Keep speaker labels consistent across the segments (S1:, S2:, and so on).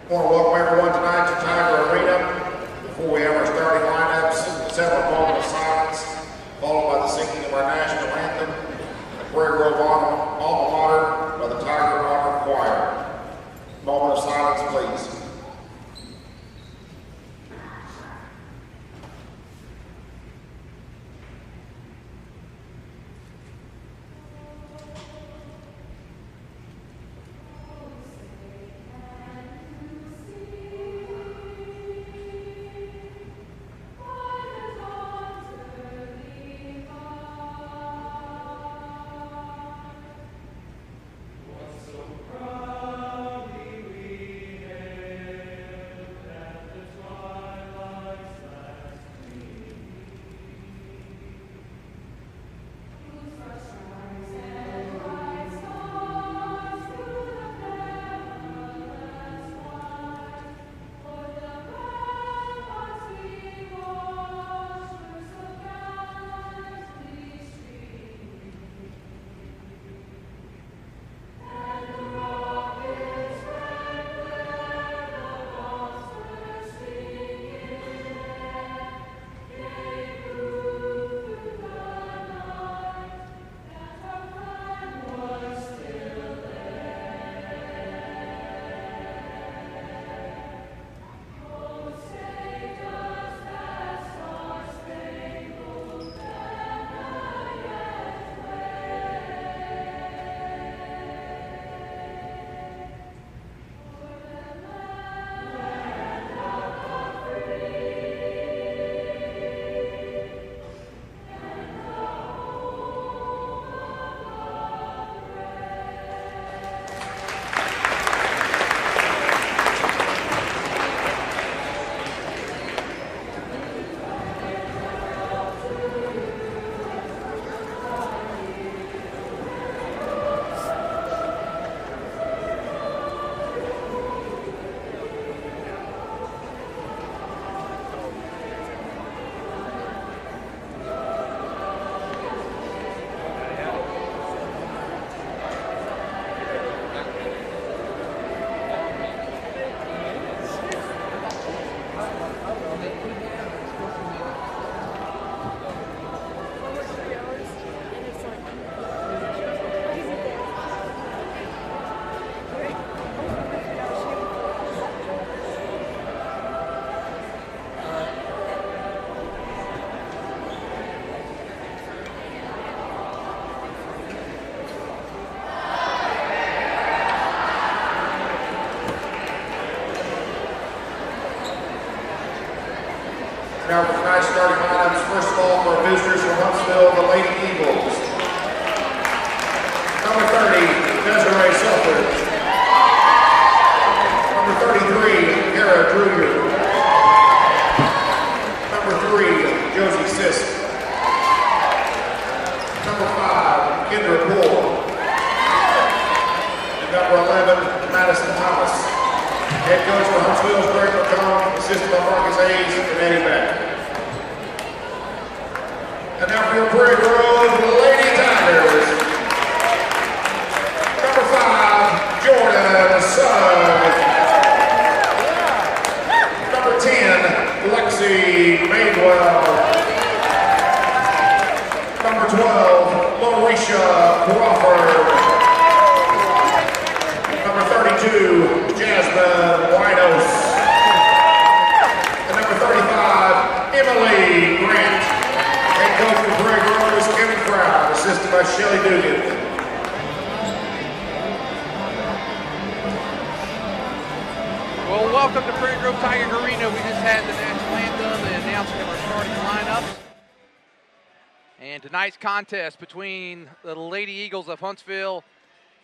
S1: I want to welcome everyone tonight to Tiger Arena. Before we have our starting lineups, several moments of silence, followed by the singing of our national anthem, the Prairie Grove Alma Mater by the Tiger Honor Choir. Moment of silence, please. Now for tonight's starting lineups, first of all, for our visitors from Huntsville, the Lady Eagles. Number 30, Desiree Selfridge. Number 33, Kara Druger. Number 3, Josie Sisk. Number 5, Kendra Poole. And number 11, Madison Thomas. Head coach for Huntsville's Greg McComb, assisted by Marcus Hayes and Eddie Beck. And now for your Prairie Grove Lady Tigers. Number 5, Jordan Sugg. Number 10, Lexi Madewell. Number 12, Larisha Crawford. Number 32, Jasmine Whitehouse. And number 35, Emily Grant. Head coach for Prairie Grove is Kevin Crowd, assisted by Shelly Dugan.
S2: Well, welcome to Prairie Grove Tiger Arena. We just had the national anthem, the announcement of our starting lineups. And tonight's contest between the Lady Eagles of Huntsville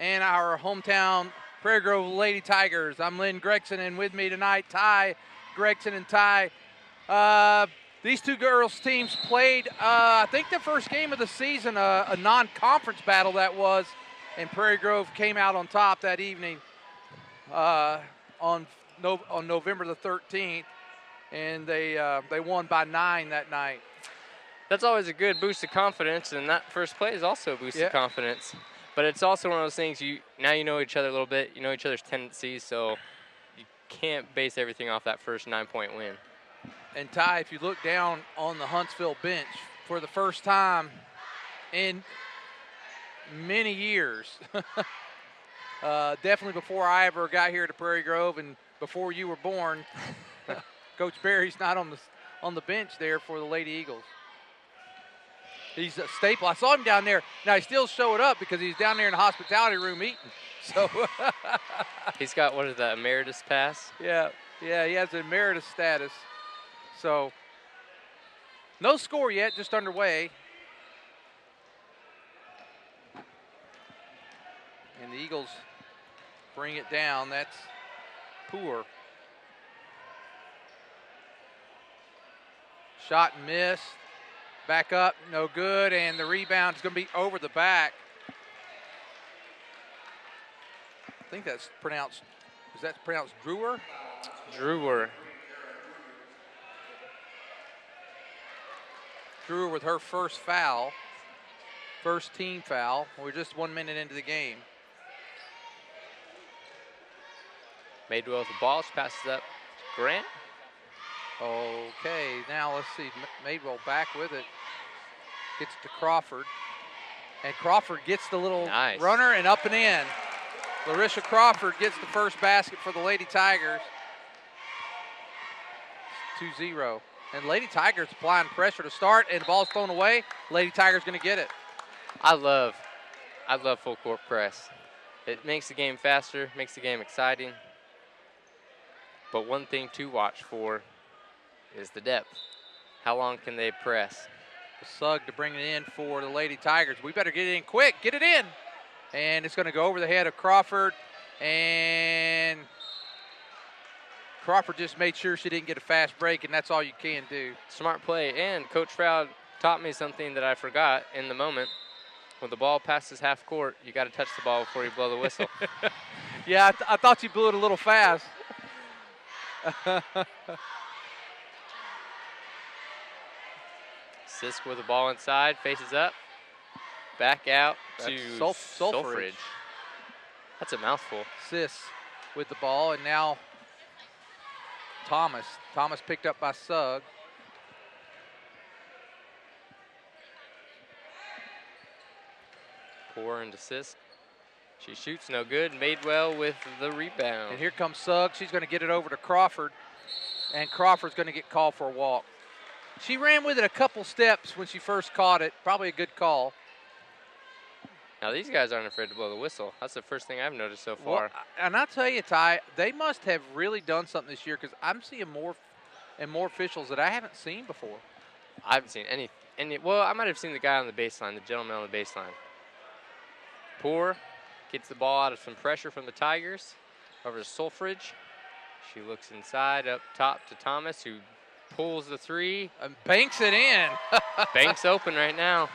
S2: and our hometown Prairie Grove Lady Tigers. I'm Lynn Gregson, and with me tonight, Ty Gregson and Ty. These two girls' teams played, I think, the first game of the season, a non-conference battle that was, and Prairie Grove came out on top that evening on November the 13th, and they won by 9 that night.
S3: That's always a good boost of confidence, and that first play is also a boost of confidence. But it's also one of those things, now you know each other a little bit, you know each other's tendencies, so you can't base everything off that first 9-point win.
S2: And Ty, if you look down on the Huntsville bench, for the first time in many years, definitely before I ever got here to Prairie Grove and before you were born, Coach Barry's not on the bench there for the Lady Eagles. He's a staple. I saw him down there. Now, he still showed up because he's down there in the hospitality room eating. So
S3: He's got, what is that, emeritus pass?
S2: Yeah, he has an emeritus status. So no score yet, just underway. And the Eagles bring it down. That's poor. Shot and miss. Back up, no good, and the rebound is going to be over the back. I think that's pronounced, is that pronounced Drewer?
S3: Drewer.
S2: Drewer with her first foul, first team foul. We're just 1 minute into the game.
S3: Madewell with the ball, she passes up to Grant.
S2: Okay, now let's see, Madewell back with it. Gets to Crawford. And Crawford gets the little runner and up and in. Larisha Crawford gets the first basket for the Lady Tigers. 2-0. And Lady Tigers applying pressure to start, and the ball's thrown away. Lady Tigers going to get it.
S3: I love full court press. It makes the game faster, makes the game exciting. But one thing to watch for is the depth. How long can they press?
S2: Sugg to bring it in for the Lady Tigers. We better get it in quick. Get it in. And it's going to go over the head of Crawford. And Crawford just made sure she didn't get a fast break, and that's all you can do.
S3: Smart play. And Coach Froud taught me something that I forgot in the moment. When the ball passes half court, you got to touch the ball before you blow the whistle.
S2: Yeah, I thought you blew it a little fast.
S3: Sisk with the ball inside, faces up, back out to
S2: Sulfridge.
S3: That's a mouthful.
S2: Sisk with the ball, and now Thomas. Thomas picked up by Sugg.
S3: Pour into Sisk. She shoots no good. Madewell with the rebound.
S2: And here comes Sugg. She's going to get it over to Crawford, and Crawford's going to get called for a walk. She ran with it a couple steps when she first caught it. Probably a good call.
S3: Now, these guys aren't afraid to blow the whistle. That's the first thing I've noticed so far.
S2: Well, and I'll tell you, Ty, they must have really done something this year, because I'm seeing more and more officials that I haven't seen before.
S3: I haven't seen any. Well, I might have seen the guy on the baseline, the gentleman on the baseline. Poor gets the ball out of some pressure from the Tigers over to Sulfridge. She looks inside, up top to Thomas, who pulls the three.
S2: And banks it in.
S3: Banks open right now.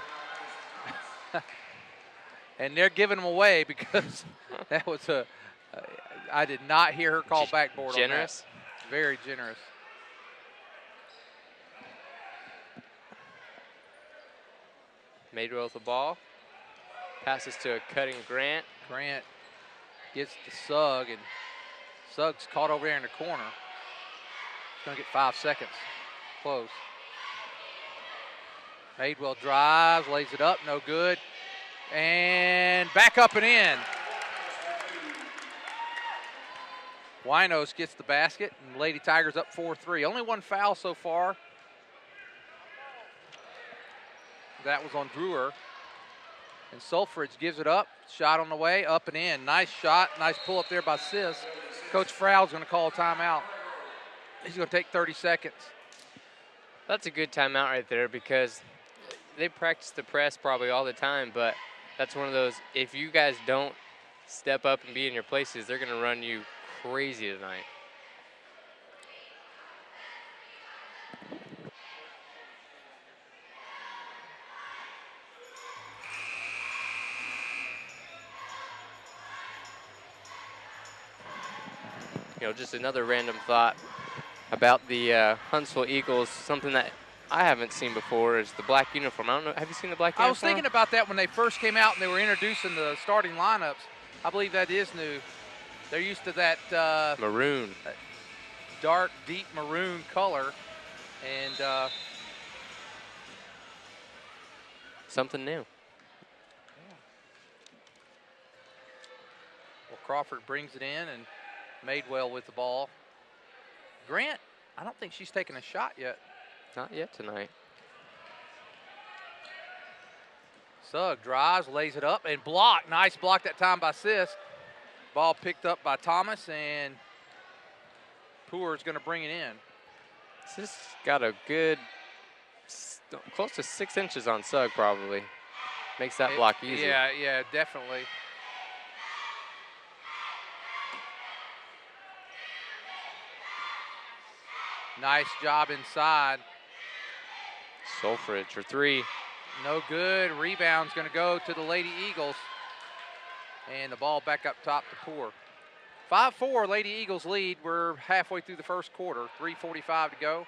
S2: And they're giving them away because that was I did not hear her call backboard
S3: generous.
S2: On that. Very generous.
S3: Madewell with the ball. Passes to a cutting Grant.
S2: Grant gets to Sugg, and Sugg's caught over there in the corner. He's going to get 5 seconds. Close. Madewell drives, lays it up, no good. And back up and in. Winos gets the basket, and Lady Tigers up 4-3. Only one foul so far. That was on Drewer. And Sulfridge gives it up. Shot on the way, up and in. Nice shot, nice pull up there by Sis. Coach Froud's going to call a timeout. He's going to take 30 seconds.
S3: That's a good timeout right there, because they practice the press probably all the time, but that's one of those, if you guys don't step up and be in your places, they're going to run you crazy tonight. You know, just another random thought about the Huntsville Eagles, something that I haven't seen before is the black uniform. I don't know, have you seen the black uniform?
S2: I was thinking about that when they first came out and they were introducing the starting lineups. I believe that is new. They're used to that.
S3: Maroon.
S2: dark, deep maroon color. And
S3: something new.
S2: well, Crawford brings it in and Madewell with the ball. Grant, I don't think she's taken a shot yet.
S3: Not yet tonight.
S2: Sugg drives, lays it up, and blocked. Nice block that time by Sis. Ball picked up by Thomas, and Poor's going to bring it in.
S3: Sis got a good, close to 6 inches on Sugg probably. Makes that block easy.
S2: Yeah, definitely. Nice job inside.
S3: Solfridge for 3.
S2: No good. Rebound's going to go to the Lady Eagles. And the ball back up top to Poor. 5-4, Lady Eagles lead. We're halfway through the first quarter. 3:45 to go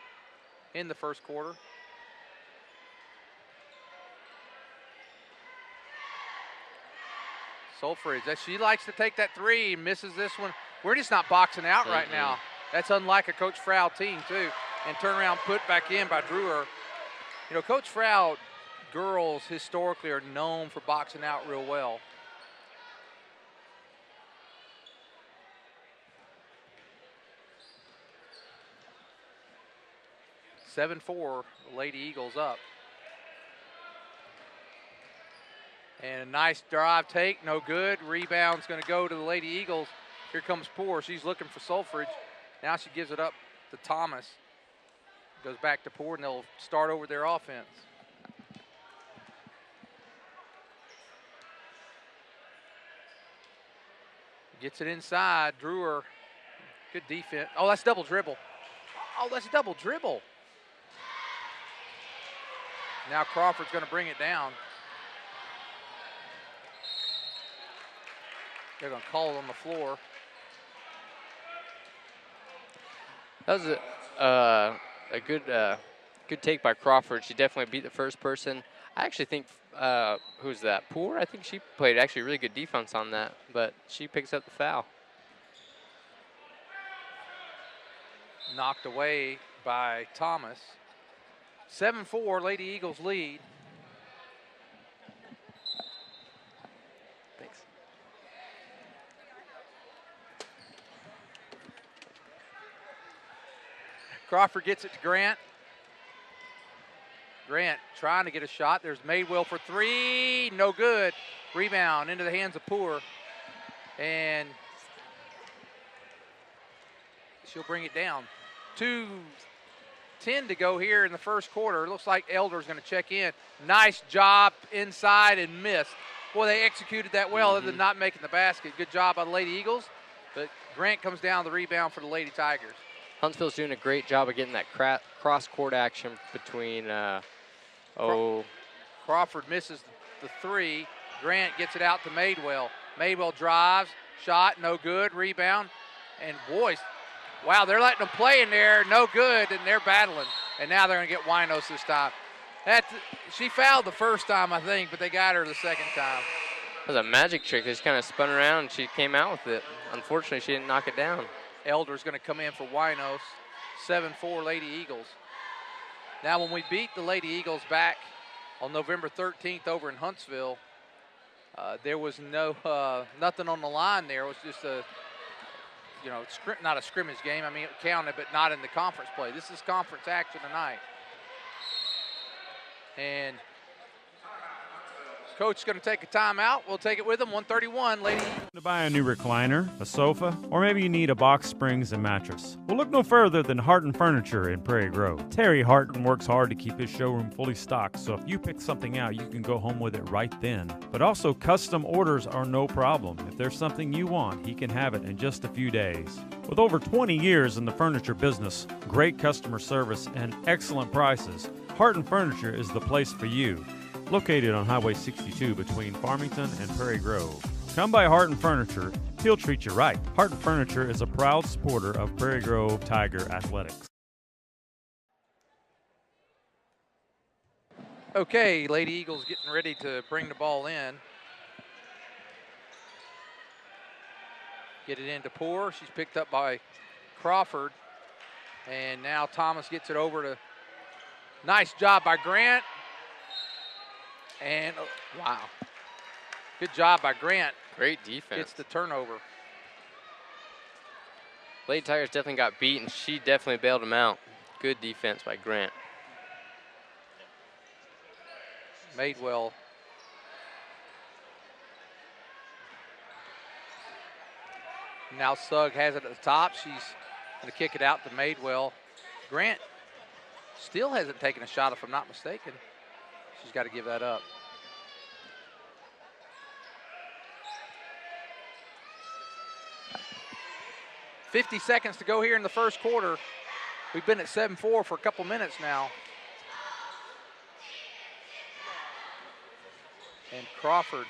S2: in the first quarter. Solfridge, she likes to take that 3, misses this one. We're just not boxing out right now. That's unlike a Coach Frau team, too. And turnaround put back in by Drewer. You know, Coach Frau girls historically are known for boxing out real well. (7-4), Lady Eagles up. And a nice drive take, no good. Rebound's going to go to the Lady Eagles. Here comes Poor. She's looking for Solfridge. Now she gives it up to Thomas. Goes back to Poor, and they'll start over their offense. Gets it inside. Drewer, good defense. Oh, that's double dribble. Oh, that's double dribble. Now Crawford's going to bring it down. They're going to call it on the floor.
S3: That was a good take by Crawford. She definitely beat the first person. I actually think, who's that? Poor? I think she played actually really good defense on that, but she picks up the foul.
S2: Knocked away by Thomas. 7-4, Lady Eagles lead.
S3: Thanks.
S2: Crawford gets it to Grant. Grant trying to get a shot. There's Madewell for 3. No good. Rebound into the hands of Poor. And she'll bring it down. 2:10 to go here in the first quarter. It looks like Elder's going to check in. Nice job inside and missed. Boy, they executed that well other than not making the basket. Good job by the Lady Eagles. But Grant comes down the rebound for the Lady Tigers.
S3: Huntsville's doing a great job of getting that cross-court action between
S2: Crawford misses the 3. Grant gets it out to Madewell. Madewell drives, shot, no good, rebound. And boys, wow, they're letting them play in there, no good, and they're battling. And now they're going to get Winos this time. She fouled the first time, I think, but they got her the second time.
S3: That was a magic trick. They just kind of spun around, and she came out with it. Unfortunately, she didn't knock it down.
S2: Elder's going to come in for Winos. 7-4 Lady Eagles. Now, when we beat the Lady Eagles back on November 13th over in Huntsville, there was nothing on the line there. It was just not a scrimmage game. I mean, it counted, but not in the conference play. This is conference action tonight. And Coach is going to take a timeout. We'll take it with him. 131, Lady.
S4: To buy a new recliner, a sofa, or maybe you need a box springs and mattress. Well, look no further than Harton Furniture in Prairie Grove. Terry Harton works hard to keep his showroom fully stocked, so if you pick something out, you can go home with it right then. But also, custom orders are no problem. If there's something you want, he can have it in just a few days. With over 20 years in the furniture business, great customer service, and excellent prices, Harton Furniture is the place for you. Located on Highway 62 between Farmington and Prairie Grove. Come by Harton Furniture, he'll treat you right. Harton Furniture is a proud supporter of Prairie Grove Tiger Athletics.
S2: Okay, Lady Eagles getting ready to bring the ball in. Get it into Poor. She's picked up by Crawford. And now Thomas gets it over to, nice job by Grant. And, wow. Good job by Grant.
S3: Great defense.
S2: Gets the turnover.
S3: Lady Tigers definitely got beat, and she definitely bailed him out. Good defense by Grant.
S2: Madewell. Now Sugg has it at the top. She's going to kick it out to Madewell. Grant still hasn't taken a shot, if I'm not mistaken. She's got to give that up. $50 seconds to go here in the first quarter. We've been at 7-4 for a couple minutes now. And Crawford,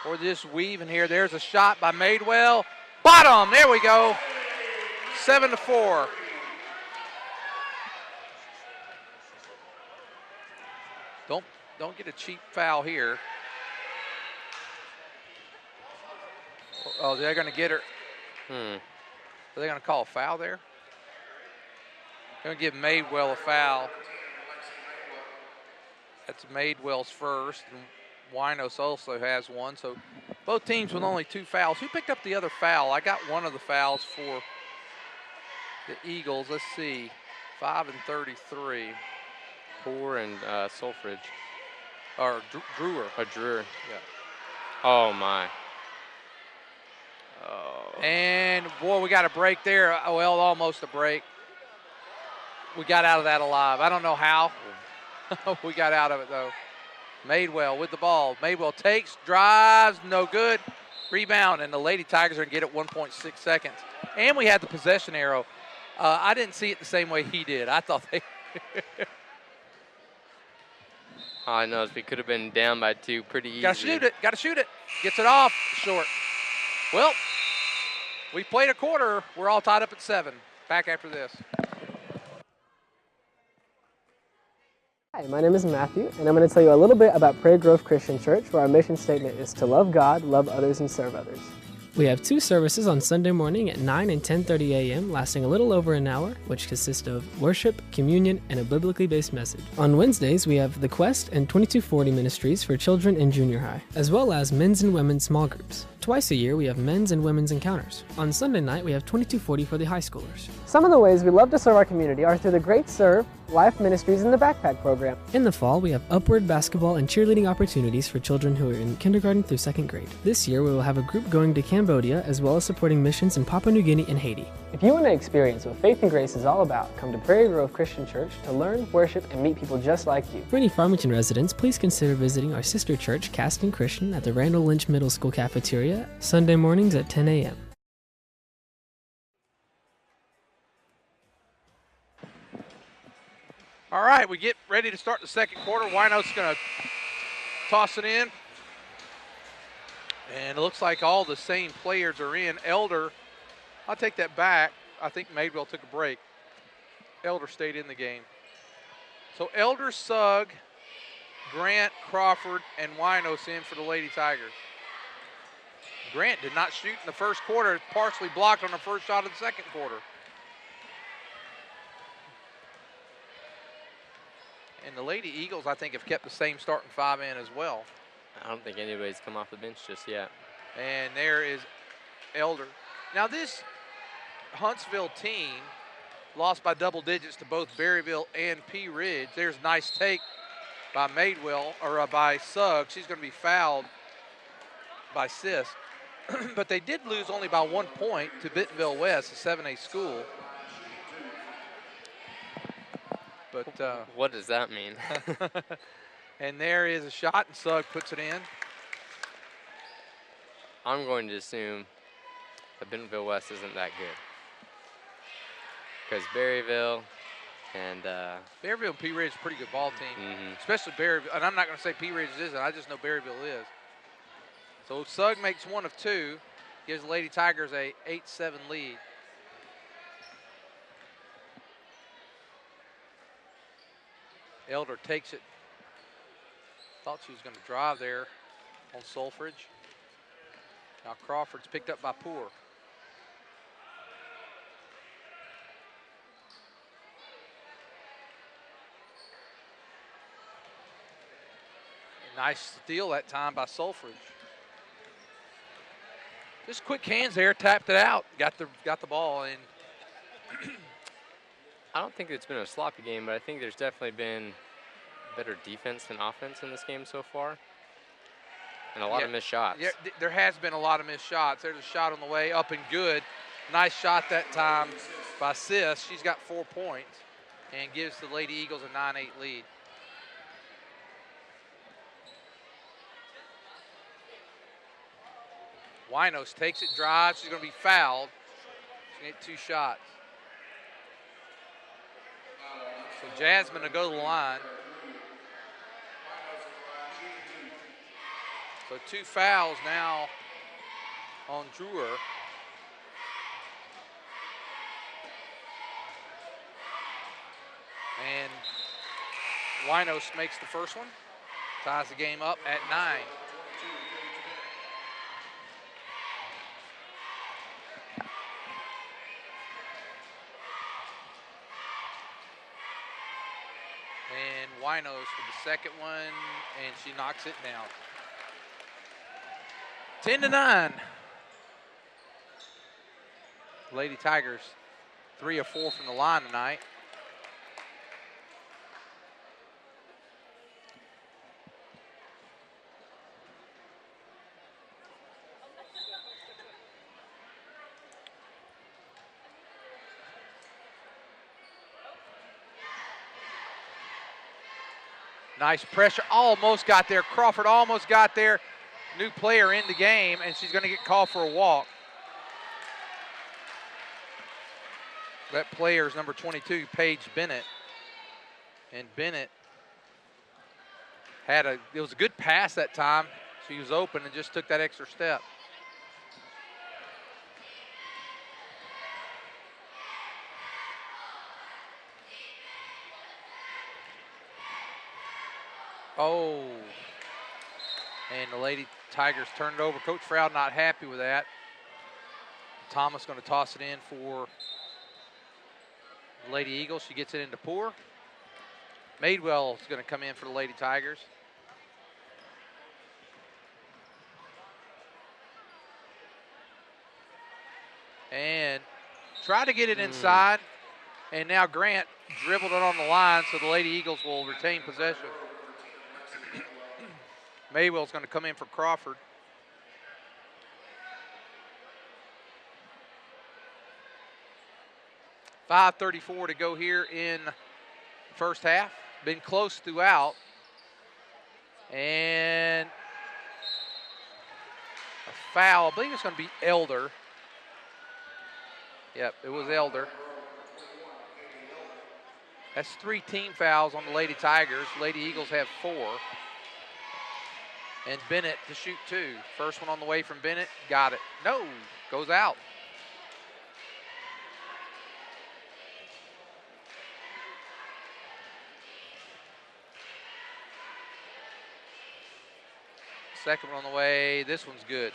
S2: or this weaving here. There's a shot by Madewell. Bottom, there we go. 7-4. Don't get a cheap foul here. Oh, they're going to get her. Are they going to call a foul there? They're going to give Madewell a foul. That's Madewell's first, and Winos also has one. So both teams with only 2 fouls. Who picked up the other foul? I got one of the fouls for the Eagles. Let's see, 5 and 33.
S3: Poor and Solfridge.
S2: Or Drewer.
S3: Drewer.
S2: Yeah.
S3: Oh, my. Oh.
S2: And, boy, we got a break there. Well, almost a break. We got out of that alive. I don't know how. We got out of it, though. Madewell with the ball. Madewell takes, drives, no good. Rebound, and the Lady Tigers are going to get it 1.6 seconds. And we had the possession arrow. I didn't see it the same way he did. I thought they
S3: All I know is we could have been down by 2 pretty easy.
S2: Got to shoot it. Got to shoot it. Gets it off short. Well, we played a quarter. We're all tied up at 7. Back after this.
S5: Hi, my name is Matthew, and I'm going to tell you a little bit about Prairie Grove Christian Church, where our mission statement is to love God, love others, and serve others. We have 2 services on Sunday morning at 9 and 10:30 a.m., lasting a little over an hour, which consist of worship, communion, and a biblically based message. On Wednesdays, we have The Quest and 2240 Ministries for children in junior high, as well as men's and women's small groups. Twice a year, we have men's and women's encounters. On Sunday night, we have 2240 for the high schoolers. Some of the ways we love to serve our community are through the Great Serve, Life Ministries, and the Backpack Program. In the fall, we have upward basketball and cheerleading opportunities for children who are in kindergarten through 2nd grade. This year, we will have a group going to Cambodia, as well as supporting missions in Papua New Guinea and Haiti. If you want to experience what faith and grace is all about, come to Prairie Grove Christian Church to learn, worship, and meet people just like you. For any Farmington residents, please consider visiting our sister church, Caston Christian, at the Randall Lynch Middle School cafeteria, Sunday mornings at 10 a.m.
S2: All right, we get ready to start the second quarter. Wino's going to toss it in. And it looks like all the same players are in. Elder, I'll take that back. I think Madewell took a break. Elder stayed in the game. So Elder, Sugg, Grant, Crawford, and Winos in for the Lady Tigers. Grant did not shoot in the first quarter, partially blocked on the first shot of the second quarter. And the Lady Eagles, I think, have kept the same starting 5 in as well.
S3: I don't think anybody's come off the bench just yet.
S2: And there is Elder. Now this Huntsville team lost by double digits to both Berryville and Pea Ridge. There's a nice take by Madewell, or by Sugg. She's going to be fouled by Sis. But they did lose only by 1 point to Bentonville West, a 7A school. But
S3: what does that mean?
S2: And there is a shot, and Sugg puts it in.
S3: I'm going to assume that Bentonville West isn't that good. Because Berryville and
S2: Berryville and Pea Ridge is a pretty good ball team, especially Berryville. And I'm not going to say Pea Ridge isn't. I just know Berryville is. So Sugg makes 1 of 2, gives the Lady Tigers a 8-7 lead. Elder takes it. Thought she was going to drive there on Solfridge. Now Crawford's picked up by Poor. Nice steal that time by Sulfridge. Just quick hands there, tapped it out, got the ball, and
S3: I don't think it's been a sloppy game, but I think there's definitely been better defense than offense in this game so far. And a lot of missed shots.
S2: Yeah, there has been a lot of missed shots. There's a shot on the way, up and good. Nice shot that time by Sis. She's got 4 points and gives the Lady Eagles a 9-8 lead. Winos takes it, drives. She's going to be fouled. She's going to get 2 shots. So Jasmine will go to the line. So 2 fouls now on Drewer. And Winos makes the first one, ties the game up at 9. And Winos with the second one, and she knocks it down. 10-9. Lady Tigers 3 of 4 from the line tonight. Nice pressure, almost got there. Crawford almost got there. New player in the game, and she's going to get called for a walk. That player is number 22, Paige Bennett. And Bennett it was a good pass that time. She was open and just took that extra step. Oh, and the Lady Tigers turned it over. Coach Froud not happy with that. Thomas going to toss it in for the Lady Eagles. She gets it into Poor. Madewell is going to come in for the Lady Tigers. And try to get it inside. And now Grant dribbled it on the line, so the Lady Eagles will retain possession. Maywell's going to come in for Crawford. .5:34 to go here in first half. Been close throughout. And a foul. I believe it's going to be Elder. Yep, it was Elder. That's 3 team fouls on the Lady Tigers. Lady Eagles have 4. And Bennett to shoot 2. First one on the way from Bennett. Got it. No. Goes out. Second one on the way. This one's good.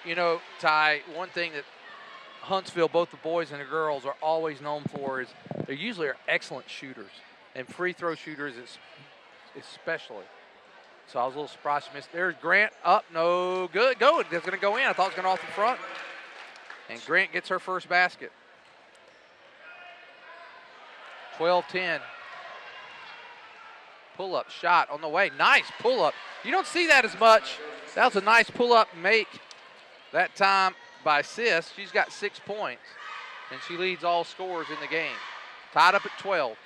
S2: You know, Ty, one thing that Huntsville, both the boys and the girls, are always known for is they usually are excellent shooters. And free throw shooters especially. So I was a little surprised she missed. There's Grant up, no good. Go, it's going to go in. I thought it was going off the front. And Grant gets her first basket. 12-10. Pull-up shot on the way. Nice pull-up. You don't see that as much. That was a nice pull-up make that time by Sis. She's got 6 points, and she leads all scorers in the game. Tied up at 12.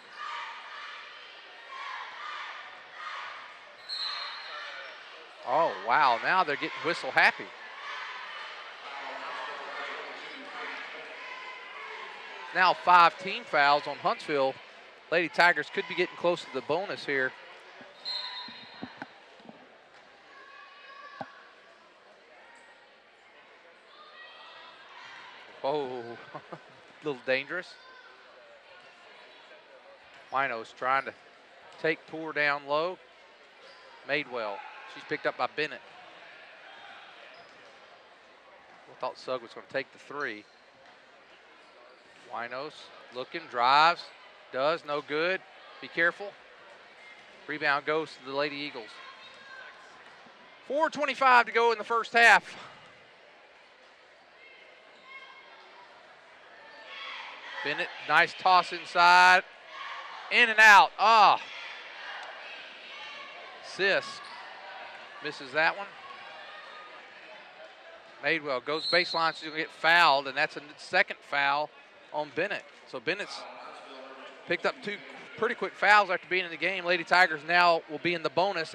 S2: Oh, wow. Now they're getting whistle happy. Now 5 team fouls on Huntsville. Lady Tigers could be getting close to the bonus here. Whoa, a little dangerous. Winos trying to take Poor down low. Madewell. She's picked up by Bennett. I thought Sugg was going to take the 3. Winos looking, drives, no good. Be careful. Rebound goes to the Lady Eagles. 4:25 to go in the first half. Bennett, nice toss inside. In and out. Ah. Sis misses that one. Madewell goes baseline. She's going to get fouled, and that's a second foul on Bennett. So Bennett's picked up 2 pretty quick fouls after being in the game. Lady Tigers now will be in the bonus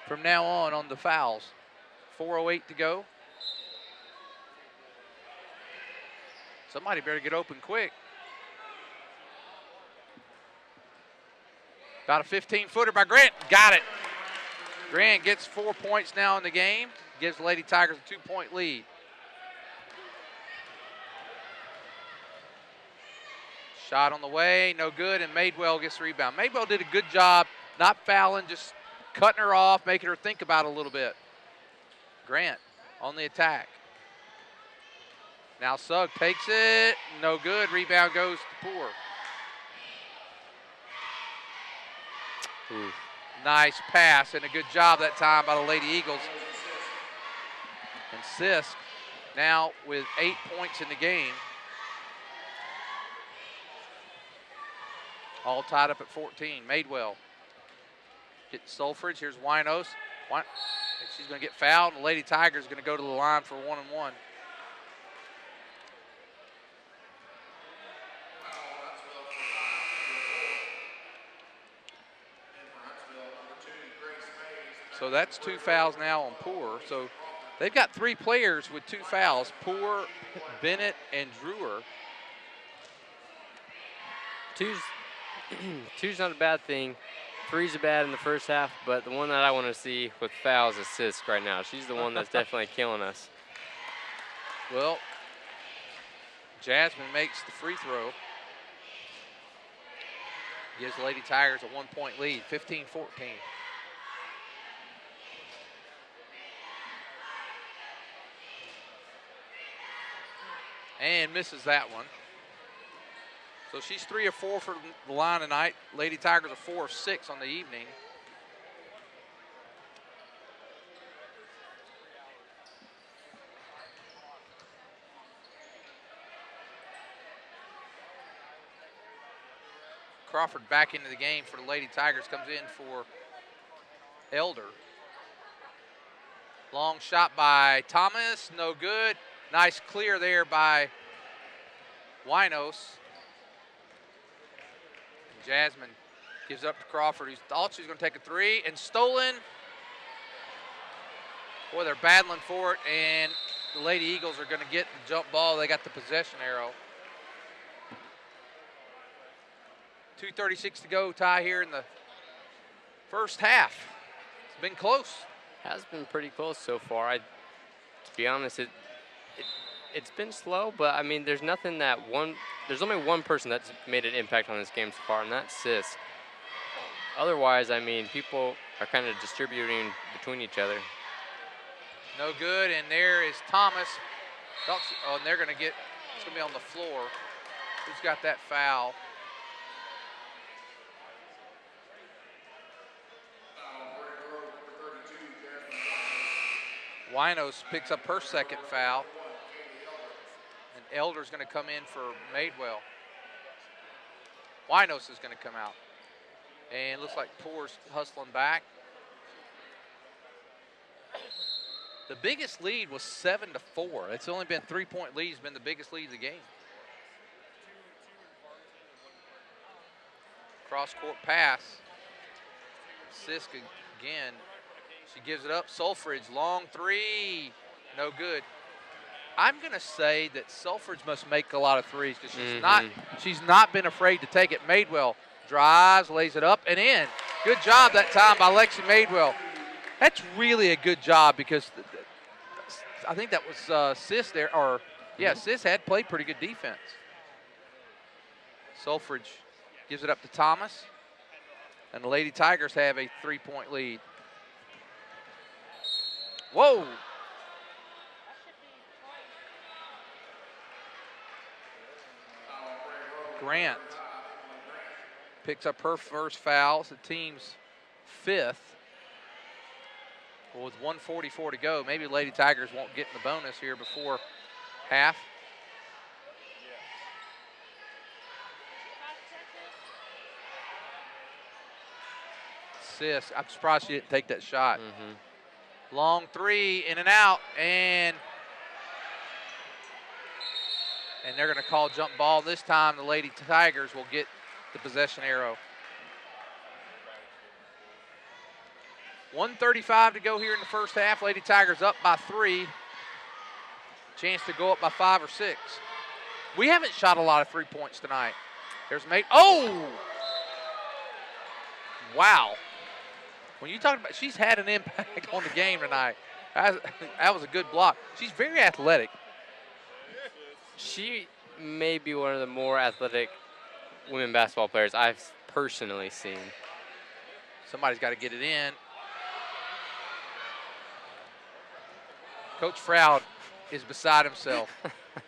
S2: from now on the fouls. 4:08 to go. Somebody better get open quick. About a 15-footer by Grant. Got it. Grant gets 4 points now in the game. Gives the Lady Tigers a 2-point lead. Shot on the way, no good, and Madewell gets the rebound. Madewell did a good job not fouling, just cutting her off, making her think about it a little bit. Grant on the attack. Now Sugg takes it, no good. Rebound goes to Poor.
S3: Ooh.
S2: Nice pass and a good job that time by the Lady Eagles. And Sisk now with 8 points in the game. All tied up at 14. Madewell gets Sulfridge. Here's Winos. She's going to get fouled, and the Lady Tigers going to go to the line for 1-and-1. So that's 2 fouls now on Poor. So they've got 3 players with 2 fouls, Poor, Bennett, and Drewer.
S3: Two's not a bad thing. 3's a bad in the first half, but the one that I want to see with fouls is Sisk right now. She's the one that's definitely killing us.
S2: Well, Jasmine makes the free throw. Gives the Lady Tigers a 1-point lead, 15-14. And misses that one. So she's 3 of 4 for the line tonight. Lady Tigers are 4 of 6 on the evening. Crawford back into the game for the Lady Tigers, comes in for Elder. Long shot by Thomas, no good. Nice clear there by Winos. Jasmine gives up to Crawford, who thought she was going to take a 3, and stolen. Boy, they're battling for it, and the Lady Eagles are going to get the jump ball. They got the possession arrow. 2:36 to go, tie here in the first half. It's been close.
S3: Has been pretty close so far. To be honest, it's been slow, but I mean, there's nothing there's only one person that's made an impact on this game so far, and that's Sis. Otherwise, I mean, people are kind of distributing between each other.
S2: No good, and there is Thomas. Oh, and they're going to get, it's going to be on the floor. Who's got that foul? Winos picks up her second foul. And Elder's going to come in for Madewell. Winos is going to come out. And looks like Poor's hustling back. The biggest lead was 7-4. It's only been 3-point lead. It's been the biggest lead of the game. Cross-court pass. Sisk again. She gives it up. Sulfridge, long 3. No good. I'm going to say that Sulfridge must make a lot of threes because she's not been afraid to take it. Madewell drives, lays it up, and in. Good job that time by Lexi Madewell. That's really a good job because I think that was Sis there. Sis had played pretty good defense. Sulfridge gives it up to Thomas. And the Lady Tigers have a 3-point lead. Whoa. Grant picks up her first foul. It's the team's 5th. Well, with 1:44 to go, maybe Lady Tigers won't get in the bonus here before half. Sis, I'm surprised she didn't take that shot. Long three, in and out, and they're going to call jump ball. This time the Lady Tigers will get the possession arrow. 1:35 to go here in the first half. Lady Tigers up by 3. Chance to go up by 5 or 6. We haven't shot a lot of 3 points tonight. There's Mate. Oh! Wow. When you talk about, she's had an impact on the game tonight. That was a good block. She's very athletic.
S3: She may be one of the more athletic women basketball players I've personally seen.
S2: Somebody's got to get it in. Coach Froud is beside himself.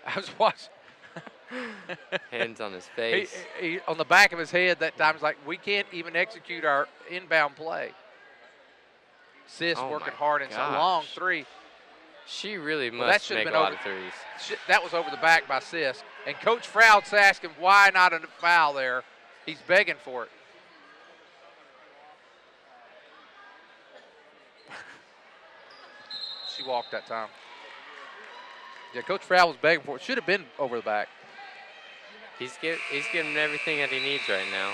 S2: I was watching.
S3: Hands on his face.
S2: He, on the back of his head that time, he's like, we can't even execute our inbound play. Sis working hard, and it's a long three.
S3: She really must make a lot of threes.
S2: That was over the back by Sis. And Coach Froud's asking why not a foul there. He's begging for it. She walked that time. Yeah, Coach Froud was begging for it. Should have been over the back.
S3: He's getting everything that he needs right now.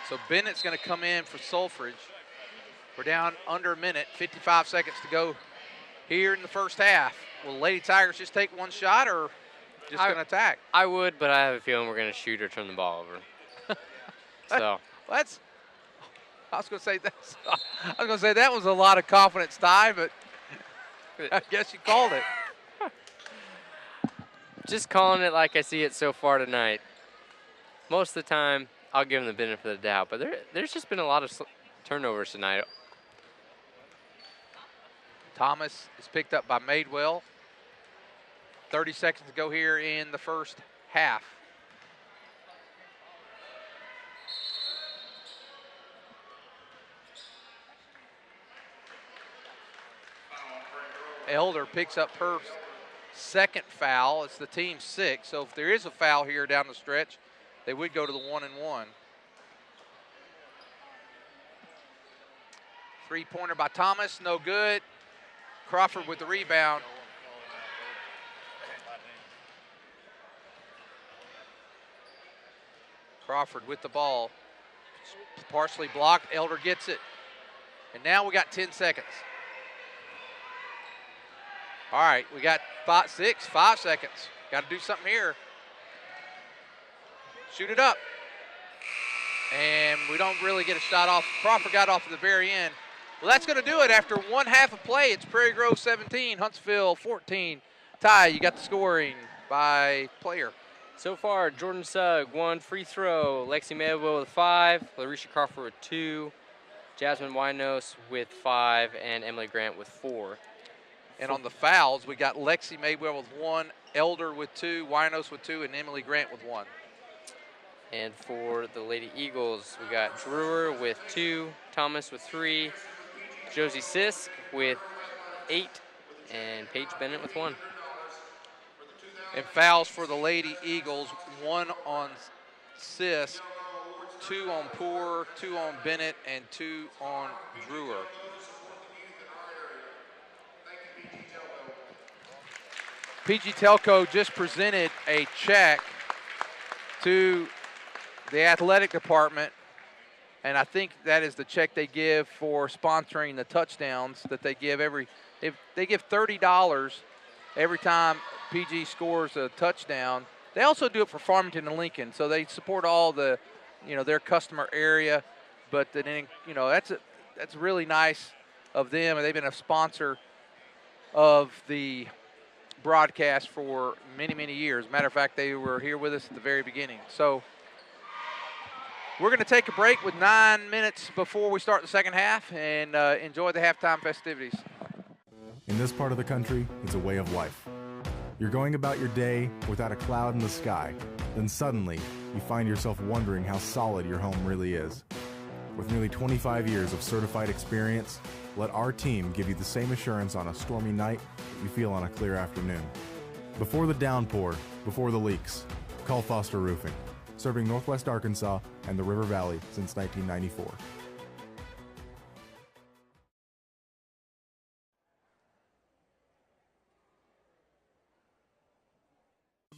S2: So Bennett's going to come in for Sulfridge. We're down under a minute, 55 seconds to go here in the first half. Will Lady Tigers just take one shot or just going to attack?
S3: I would, but I have a feeling we're going to shoot or turn the ball over. So
S2: that's. I was going to say that was a lot of confidence, Ty, but I guess you called it.
S3: Just calling it like I see it so far tonight. Most of the time, I'll give them the benefit of the doubt, but there's just been a lot of turnovers tonight.
S2: Thomas is picked up by Madewell. 30 seconds to go here in the first half. Elder picks up her second foul. It's the team's 6th. So if there is a foul here down the stretch, they would go to the 1-and-1. Three-pointer by Thomas, no good. Crawford with the rebound. Crawford with the ball. Partially blocked. Elder gets it. And now we got 10 seconds. All right, we got 5 seconds. Got to do something here. Shoot it up. And we don't really get a shot off. Crawford got off at the very end. Well, that's going to do it after one half of play. It's Prairie Grove 17, Huntsville 14. Ty, you got the scoring by player.
S3: So far, Jordan Sugg, 1 free throw. Lexi Madewell with 5. Larisha Crawford with 2. Jasmine Winos with 5. And Emily Grant with 4.
S2: And on the fouls, we got Lexi Madewell with 1, Elder with 2, Winos with 2, and Emily Grant with 1.
S3: And for the Lady Eagles, we got Brewer with 2, Thomas with 3, Josie Sisk with 8, and Paige Bennett with 1.
S2: And fouls for the Lady Eagles, 1 on Sisk, 2 on Poor, 2 on Bennett, and 2 on Brewer. PG Telco just presented a check to the athletic department, and I think that is the check they give for sponsoring the touchdowns that they give they give $30 every time PG scores a touchdown. They also do it for Farmington and Lincoln, so they support all the, their customer area. But then, that's really nice of them, and they've been a sponsor of the broadcast for many, many years. Matter of fact, they were here with us at the very beginning. So we're going to take a break with 9 minutes before we start the second half and enjoy the halftime festivities.
S6: In this part of the country, it's a way of life. You're going about your day without a cloud in the sky. Then suddenly, you find yourself wondering how solid your home really is. With nearly 25 years of certified experience, let our team give you the same assurance on a stormy night that you feel on a clear afternoon. Before the downpour, before the leaks, call Foster Roofing, serving Northwest Arkansas and the River Valley since 1994.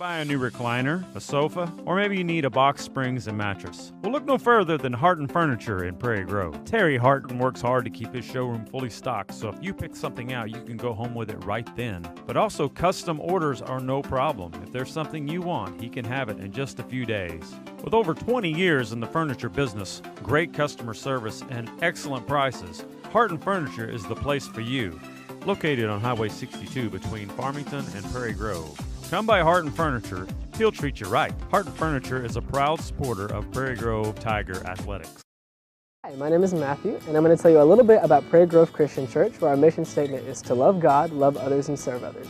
S4: Buy a new recliner, a sofa, or maybe you need a box springs and mattress. Well, look no further than Harton Furniture in Prairie Grove. Terry Harton works hard to keep his showroom fully stocked, so if you pick something out, you can go home with it right then. But also, custom orders are no problem. If there's something you want, he can have it in just a few days. With over 20 years in the furniture business, great customer service, and excellent prices, Harton Furniture is the place for you. Located on Highway 62 between Farmington and Prairie Grove. Come by Harton Furniture, he'll treat you right. Harton Furniture is a proud supporter of Prairie Grove Tiger Athletics.
S5: Hi, my name is Matthew, and I'm going to tell you a little bit about Prairie Grove Christian Church, where our mission statement is to love God, love others, and serve others.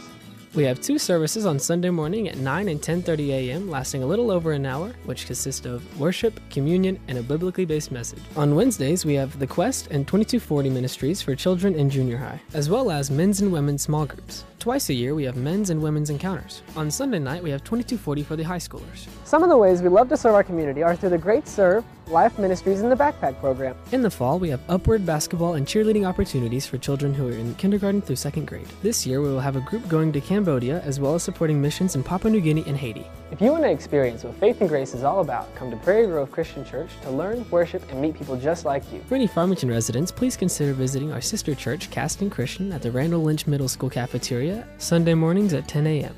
S5: We have two services on Sunday morning at 9 and 10:30 a.m., lasting a little over an hour, which consist of worship, communion, and a biblically based message. On Wednesdays, we have The Quest and 2240 ministries for children in junior high, as well as men's and women's small groups. Twice a year, we have men's and women's encounters. On Sunday night, we have 2240 for the high schoolers. Some of the ways we love to serve our community are through the Great Serve, Life Ministries, and the Backpack Program. In the fall, we have upward basketball and cheerleading opportunities for children who are in kindergarten through second grade. This year, we will have a group going to Cambodia, as well as supporting missions in Papua New Guinea and Haiti. If you want to experience what faith and grace is all about, come to Prairie Grove Christian Church to learn, worship, and meet people just like you. For any Farmington residents, please consider visiting our sister church, Casting Christian, at the Randall Lynch Middle School cafeteria, Sunday mornings at 10 a.m.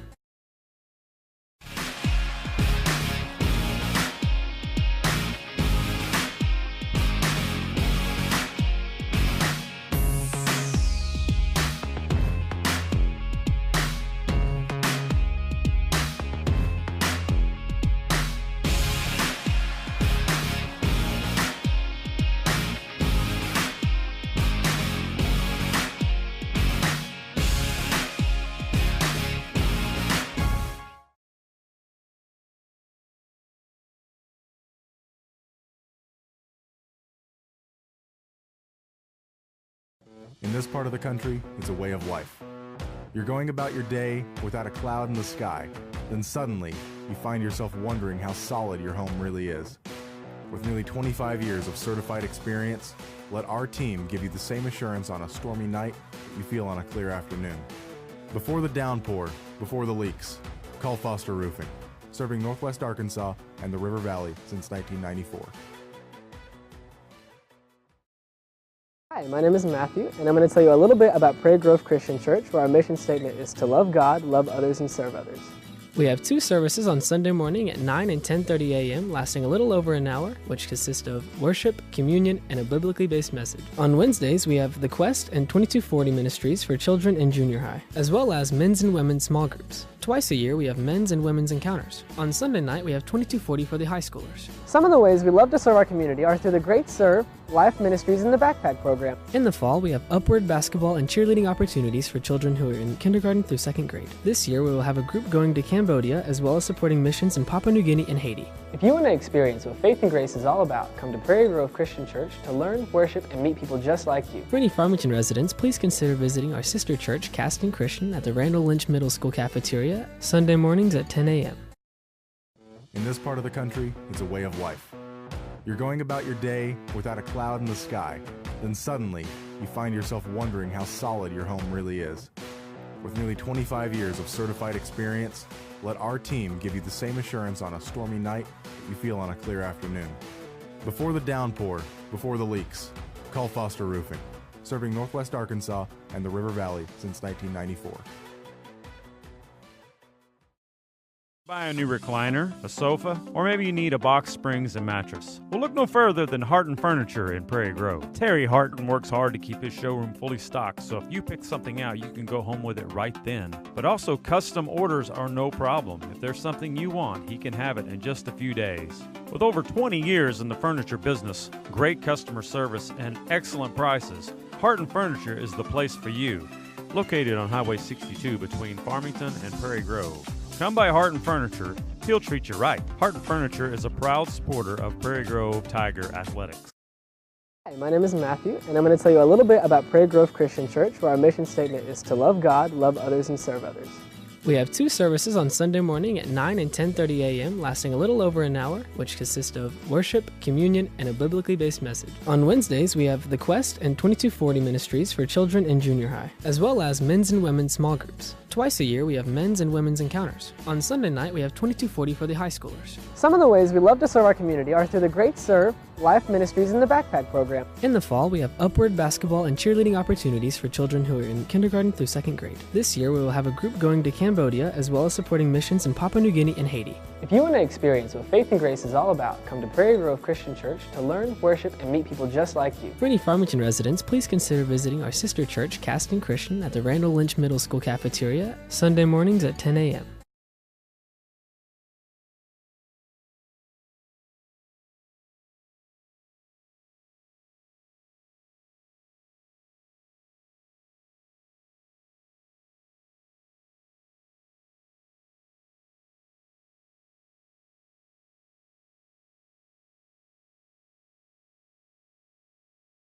S6: In this part of the country, it's a way of life. You're going about your day without a cloud in the sky, then suddenly you find yourself wondering how solid your home really is. With nearly 25 years of certified experience, let our team give you the same assurance on a stormy night that you feel on a clear afternoon. Before the downpour, before the leaks, call Foster Roofing, serving Northwest Arkansas and the River Valley since 1994.
S5: Hi, my name is Matthew, and I'm going to tell you a little bit about Prairie Grove Christian Church, where our mission statement is to love God, love others, and serve others. We have two services on Sunday morning at 9 and 10:30 a.m., lasting a little over an hour, which consist of worship, communion, and a biblically based message. On Wednesdays, we have The Quest and 2240 ministries for children in junior high, as well as men's and women's small groups. Twice a year, we have men's and women's encounters. On Sunday night, we have 2240 for the high schoolers. Some of the ways we love to serve our community are through the Great Serve, Life Ministries, and the Backpack Program. In the fall, we have upward basketball and cheerleading opportunities for children who are in kindergarten through second grade. This year, we will have a group going to Cambodia, as well as supporting missions in Papua New Guinea and Haiti. If you want to experience what faith and grace is all about, come to Prairie Grove Christian Church to learn, worship, and meet people just like you. For any Farmington residents, please consider visiting our sister church, Casting Christian, at the Randall Lynch Middle School cafeteria, Sunday mornings at 10 a.m.
S6: In this part of the country, it's a way of life. You're going about your day without a cloud in the sky, then suddenly you find yourself wondering how solid your home really is. With nearly 25 years of certified experience, let our team give you the same assurance on a stormy night that you feel on a clear afternoon. Before the downpour, before the leaks, call Foster Roofing, serving Northwest Arkansas and the River Valley since 1994.
S4: Buy a new recliner, a sofa, or maybe you need a box springs and mattress. Well, look no further than Harton Furniture in Prairie Grove. Terry Harton works hard to keep his showroom fully stocked, so if you pick something out, you can go home with it right then. But also, custom orders are no problem. If there's something you want, he can have it in just a few days. With over 20 years in the furniture business, great customer service, and excellent prices, Harton Furniture is the place for you. Located on Highway 62 between Farmington and Prairie Grove. Come by Harton Furniture, he'll treat you right. Harton Furniture is a proud supporter of Prairie Grove Tiger Athletics.
S5: Hi, my name is Matthew, and I'm going to tell you a little bit about Prairie Grove Christian Church, where our mission statement is to love God, love others, and serve others. We have two services on Sunday morning at 9 and 10:30 a.m., lasting a little over an hour, which consist of worship, communion, and a biblically based message. On Wednesdays, we have The Quest and 2240 ministries for children in junior high, as well as men's and women's small groups. Twice a year, we have men's and women's encounters. On Sunday night, we have 2240 for the high schoolers. Some of the ways we love to serve our community are through the Great Serve, Life Ministries, and the Backpack Program. In the fall, we have upward basketball and cheerleading opportunities for children who are in kindergarten through second grade. This year, we will have a group going to Cambodia, as well as supporting missions in Papua New Guinea and Haiti. If you want to experience what faith and grace is all about, come to Prairie Grove Christian Church to learn, worship, and meet people just like you. For any Farmington residents, please consider visiting our sister church, Caston Christian, at the Randall Lynch Middle School cafeteria, Sunday mornings at 10 a.m.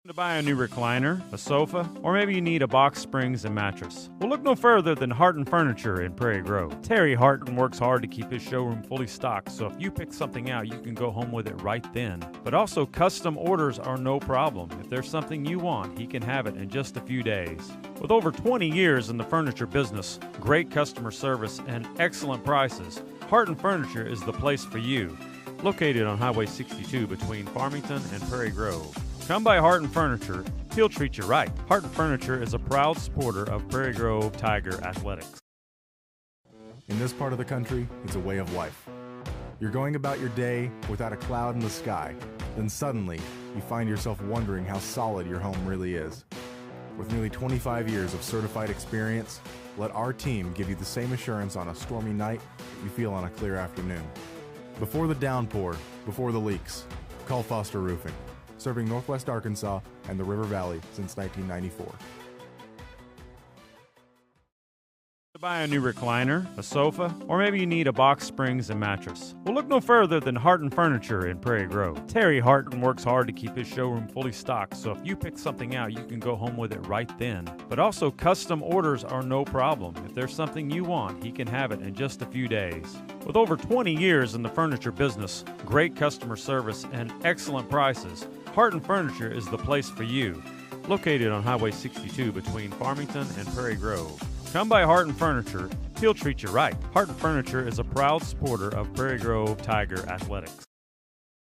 S4: To buy a new recliner, a sofa, or maybe you need a box springs and mattress. Well, look no further than Harton Furniture in Prairie Grove. Terry Harton works hard to keep his showroom fully stocked, so if you pick something out, you can go home with it right then. But also, custom orders are no problem. If there's something you want, he can have it in just a few days. With over 20 years in the furniture business, great customer service, and excellent prices, Harton Furniture is the place for you. Located on Highway 62 between Farmington and Prairie Grove. Come by Harton Furniture, he'll treat you right. Harton Furniture is a proud supporter of Prairie Grove Tiger Athletics.
S6: In this part of the country, it's a way of life. You're going about your day without a cloud in the sky, then suddenly you find yourself wondering how solid your home really is. With nearly 25 years of certified experience, let our team give you the same assurance on a stormy night that you feel on a clear afternoon. Before the downpour, before the leaks, call Foster Roofing, serving Northwest Arkansas and the River Valley since 1994.
S4: To buy a new recliner, a sofa, or maybe you need a box springs and mattress. Well, look no further than Harton Furniture in Prairie Grove. Terry Harton works hard to keep his showroom fully stocked, so if you pick something out, you can go home with it right then. But also, custom orders are no problem. If there's something you want, he can have it in just a few days. With over 20 years in the furniture business, great customer service, and excellent prices, Harton Furniture is the place for you. Located on Highway 62 between Farmington and Prairie Grove. Come by Harton Furniture, he'll treat you right. Harton Furniture is a proud supporter of Prairie Grove Tiger Athletics.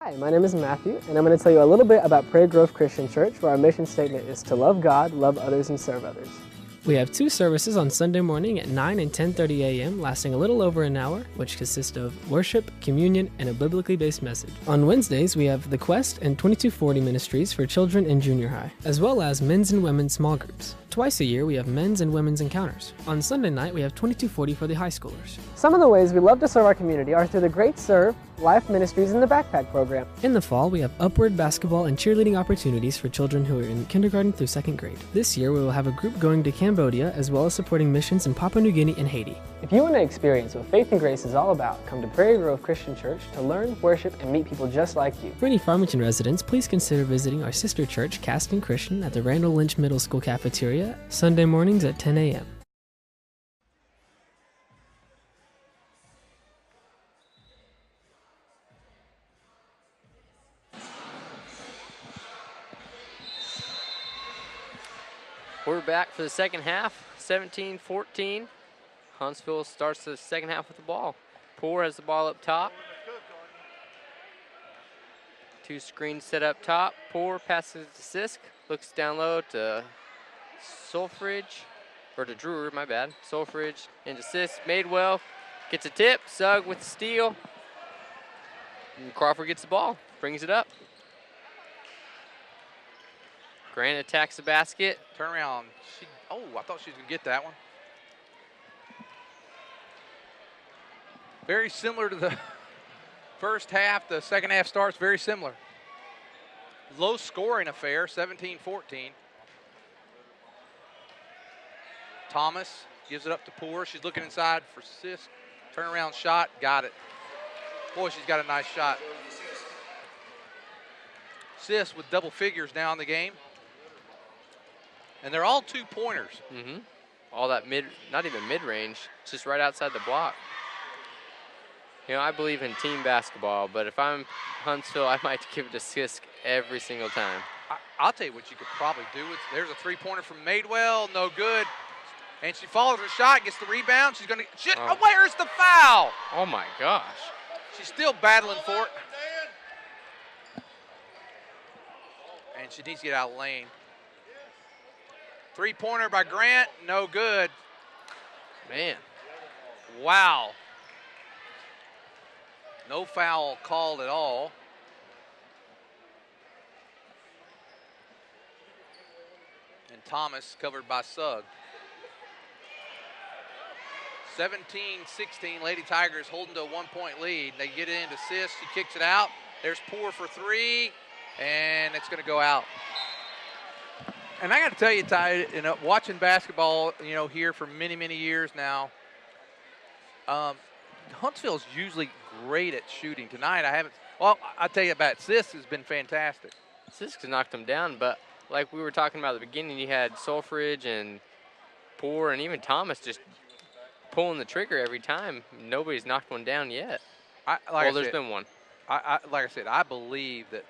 S5: Hi, my name is Matthew, and I'm going to tell you a little bit about Prairie Grove Christian Church, where our mission statement is to love God, love others, and serve others. We have two services on Sunday morning at 9 and 10:30 a.m., lasting a little over an hour, which consist of worship, communion, and a biblically based message. On Wednesdays, we have The Quest and 2240 ministries for children in junior high, as well as men's and women's small groups. Twice a year, we have men's and women's encounters. On Sunday night, we have 2240 for the high schoolers. Some of the ways we love to serve our community are through the Great Serve, Life Ministries, and the Backpack Program. In the fall, we have upward basketball and cheerleading opportunities for children who are in kindergarten through second grade. This year, we will have a group going to Cambodia, as well as supporting missions in Papua New Guinea and Haiti. If you want to experience what faith and grace is all about, come to Prairie Grove Christian Church to learn, worship, and meet people just like you. For any Farmington residents, please consider visiting our sister church, Caston Christian, at the Randall Lynch Middle School cafeteria, Sunday mornings at 10 a.m.
S3: We're back for the second half, 17-14. Huntsville starts the second half with the ball. Poor has the ball up top. Two screens set up top. Poor passes to Sisk, looks down low to Solfridge, or to Drewer, my bad. Solfridge into Sisk, Madewell gets a tip, Sugg with the steal. And Crawford gets the ball, brings it up. Grant attacks the basket.
S2: Turn around. I thought she was going to get that one. Very similar to the first half. The second half starts very similar. Low scoring affair, 17-14. Thomas gives it up to Poor. She's looking inside for Sisk. Turnaround shot, got it. Boy, she's got a nice shot. Sis with double figures now in the game. And they're all 2-pointers.
S3: Mm-hmm. All that not even mid-range, just right outside the block. You know, I believe in team basketball, but if I'm Huntsville, I might give it to Sisk every single time.
S2: I'll tell you what you could probably do. There's a 3-pointer from Madewell, no good. And she follows her shot, gets the rebound. She's going to shoot. Oh, where's the foul?
S3: Oh, my gosh.
S2: She's still battling for it. And she needs to get out of the lane. 3-pointer by Grant, no good.
S3: Man.
S2: Wow. No foul called at all. And Thomas covered by Sugg. 17-16, Lady Tigers holding to a 1-point lead. They get it into Sis, she kicks it out. There's Poor for 3, and it's going to go out. And I got to tell you, Ty, watching basketball, here for many, many years now, Huntsville's usually great at shooting. Tonight, I'll tell you about Sis has been fantastic.
S3: Sisk has knocked them down, but like we were talking about at the beginning, you had Sulfridge and Poor and even Thomas just pulling the trigger every time. Nobody's knocked one down yet. There's been one.
S2: Like I said, I believe that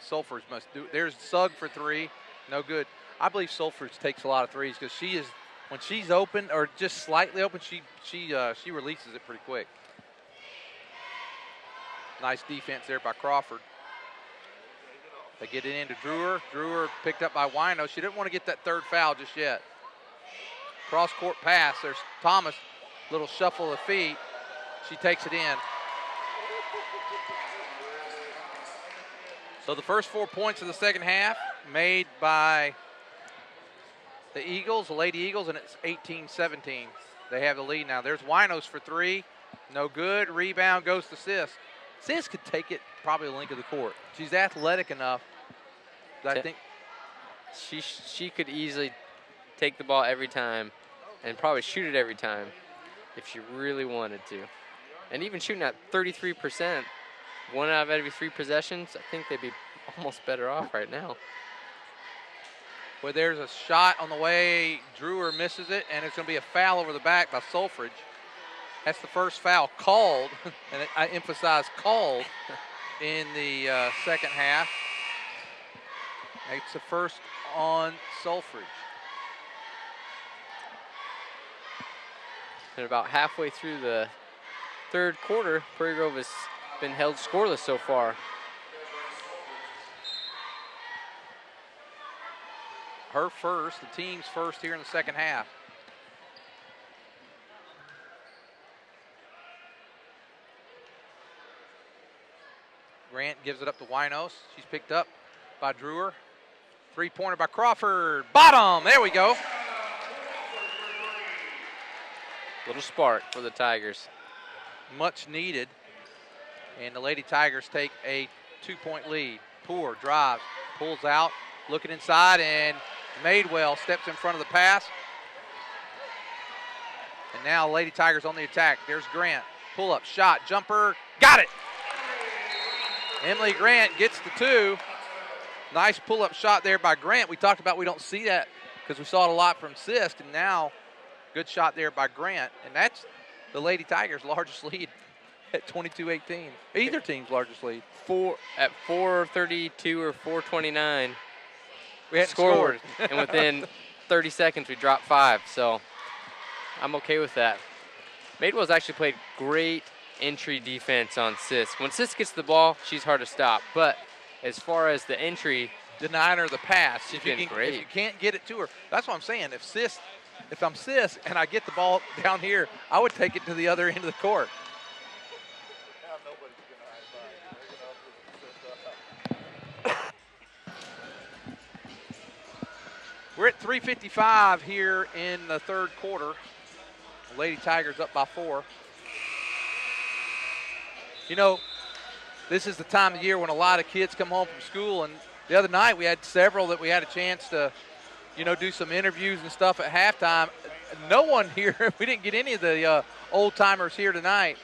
S2: Sulfridge must do. There's Sugg for 3, no good. I believe Sulfridge takes a lot of threes because when she's open or just slightly open, she releases it pretty quick. Nice defense there by Crawford. They get it into Drewer. Drewer picked up by Wino. She didn't want to get that 3rd foul just yet. Cross-court pass. There's Thomas. Little shuffle of feet. She takes it in. So the first 4 points of the second half made by the Eagles, the Lady Eagles, and it's 18-17. They have the lead now. There's Winos for 3. No good. Rebound goes to Sis. Sis could take it probably the length of the court. She's athletic enough that I think
S3: she could easily take the ball every time and probably shoot it every time if she really wanted to. And even shooting at 33%, 1 out of every 3 possessions, I think they'd be almost better off right now.
S2: Well, there's a shot on the way. Drewer misses it, and it's going to be a foul over the back by Sulfridge. That's the first foul called, and I emphasize called, in the second half. It's the first on Sulfridge.
S3: And about halfway through the 3rd quarter, Prairie Grove has been held scoreless so far.
S2: Her first, the team's first here in the second half. Grant gives it up to Winos. She's picked up by Drewer. 3-pointer by Crawford. Bottom, there we go.
S3: Little spark for the Tigers.
S2: Much needed. And the Lady Tigers take a 2-point lead. Poor drives, pulls out, looking inside, and Madewell steps in front of the pass. And now Lady Tigers on the attack. There's Grant. Pull up, shot, jumper, got it. Emily Grant gets the 2. Nice pull-up shot there by Grant. We talked about we don't see that because we saw it a lot from Sisk, and now good shot there by Grant. And that's the Lady Tigers' largest lead at 22-18. Either team's largest lead.
S3: At 4:32 or 4:29,
S2: we hadn't scored.
S3: And within 30 seconds, we dropped 5. So I'm okay with that. Madewell's actually played great entry defense on Sis. When Sis gets the ball, she's hard to stop. But as far as the entry,
S2: denying her the pass.
S3: She's been great.
S2: If you can't get it to her, that's what I'm saying. If I'm Sis and I get the ball down here, I would take it to the other end of the court. We're at 3:55 here in the 3rd quarter. Lady Tigers up by 4. You know, this is the time of year when a lot of kids come home from school, and the other night we had several that we had a chance to, do some interviews and stuff at halftime. No one here, we didn't get any of the old-timers here tonight.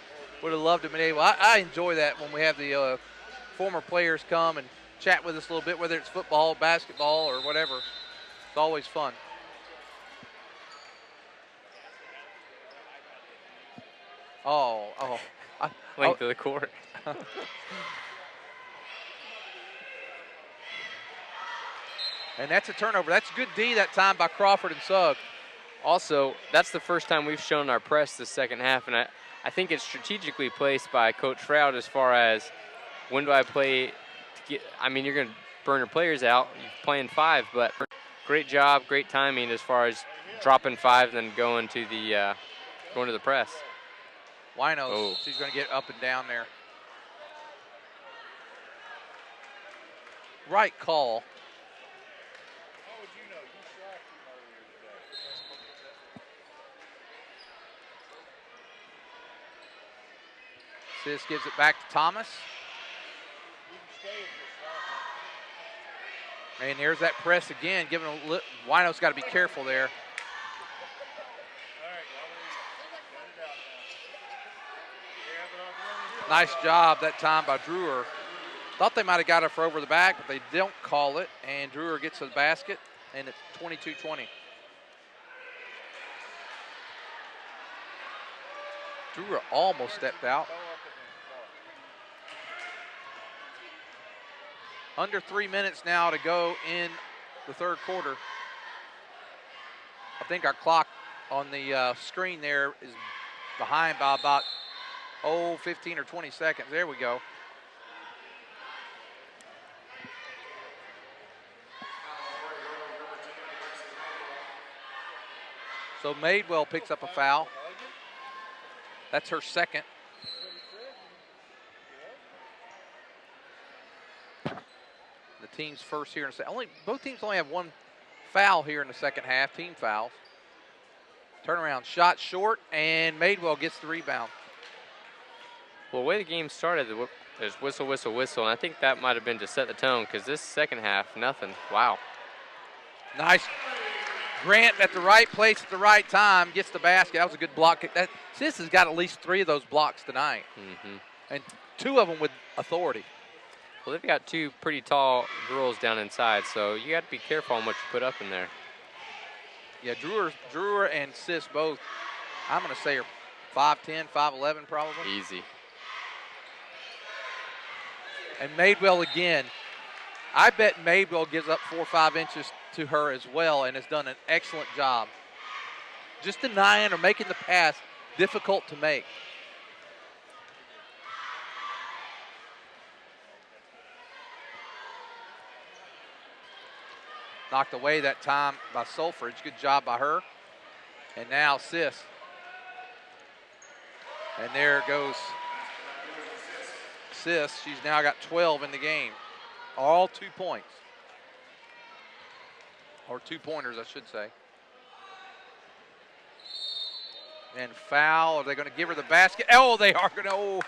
S2: Would have loved to be able. I enjoy that when we have the former players come and chat with us a little bit, whether it's football, basketball, or whatever. It's always fun. Oh.
S3: Length of the court.
S2: And that's a turnover. That's good D that time by Crawford and Sugg.
S3: Also, that's the first time we've shown our press this second half, and I think it's strategically placed by Coach Froud as far as when do I play to get, I mean, you're going to burn your players out. You're playing 5, but great job, great timing as far as dropping 5 and then going to the press.
S2: Winos, she's going to get up and down there. Right call. Sis gives it back to Thomas. And there's that press again, giving Winos got to be careful there. Nice job that time by Drewer. Thought they might have got her for over the back, but they don't call it. And Drewer gets to the basket, and it's 22-20. Drewer almost stepped out. Under 3 minutes now to go in the third quarter. I think our clock on the screen there is behind by about 15 or 20 seconds. There we go. So Madewell picks up a foul. That's her second. The team's first here in the both teams only have one foul here in the second half, team fouls. Turnaround shot short, and Madewell gets the rebound.
S3: Well, the way the game started, there's whistle, whistle, whistle, and I think that might have been to set the tone because this second half, nothing. Wow.
S2: Nice. Grant at the right place at the right time gets the basket. That was a good block. Sis has got at least 3 of those blocks tonight, and 2 of them with authority.
S3: Well, they've got 2 pretty tall girls down inside, so you got to be careful on what you put up in there.
S2: Yeah, Drewer and Sis both, I'm going to say, are 5'10", 5'11", probably.
S3: Easy.
S2: And Madewell again. I bet Madewell gives up 4 or 5 inches to her as well and has done an excellent job. Just denying or making the pass difficult to make. Knocked away that time by Sulfridge. Good job by her. And now Sis. And there goes Sis. She's now got 12 in the game. All 2 points. Or 2-pointers, I should say. And foul. Are they going to give her the basket? Oh, they are going to.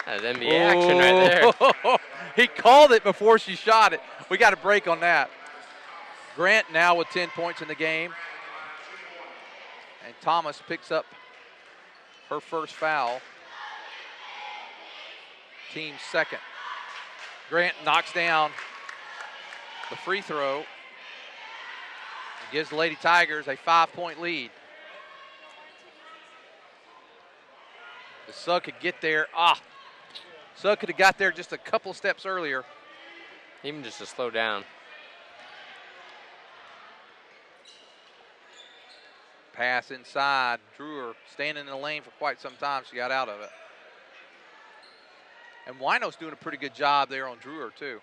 S3: That's NBA action right there.
S2: He called it before she shot it. We got a break on that. Grant now with 10 points in the game. And Thomas picks up her first foul. Team's second. Grant knocks down the free throw and gives the Lady Tigers a 5-point lead. The Sugg could get there. Sugg could have got there just a couple steps earlier.
S3: Even just to slow down.
S2: Pass inside. Drewer standing in the lane for quite some time. She got out of it. And Wino's doing a pretty good job there on Drewer, too.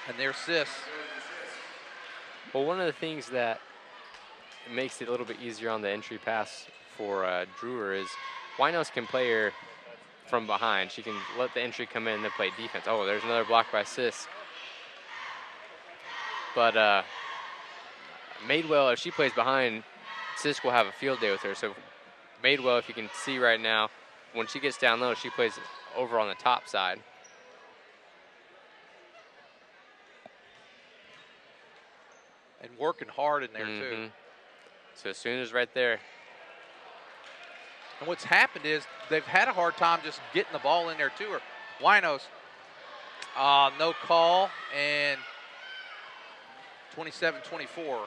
S2: And there's Sis.
S3: Well, one of the things that makes it a little bit easier on the entry pass for Drewer is Winos can play her from behind. She can let the entry come in and then play defense. Oh, there's another block by Sis. But Madewell, if she plays behind, Sis will have a field day with her. So Madewell, if you can see right now, when she gets down low, she plays over on the top side.
S2: And working hard in there, too.
S3: So as soon as right there.
S2: And what's happened is they've had a hard time just getting the ball in there to her. Winos, no call, and 27-24.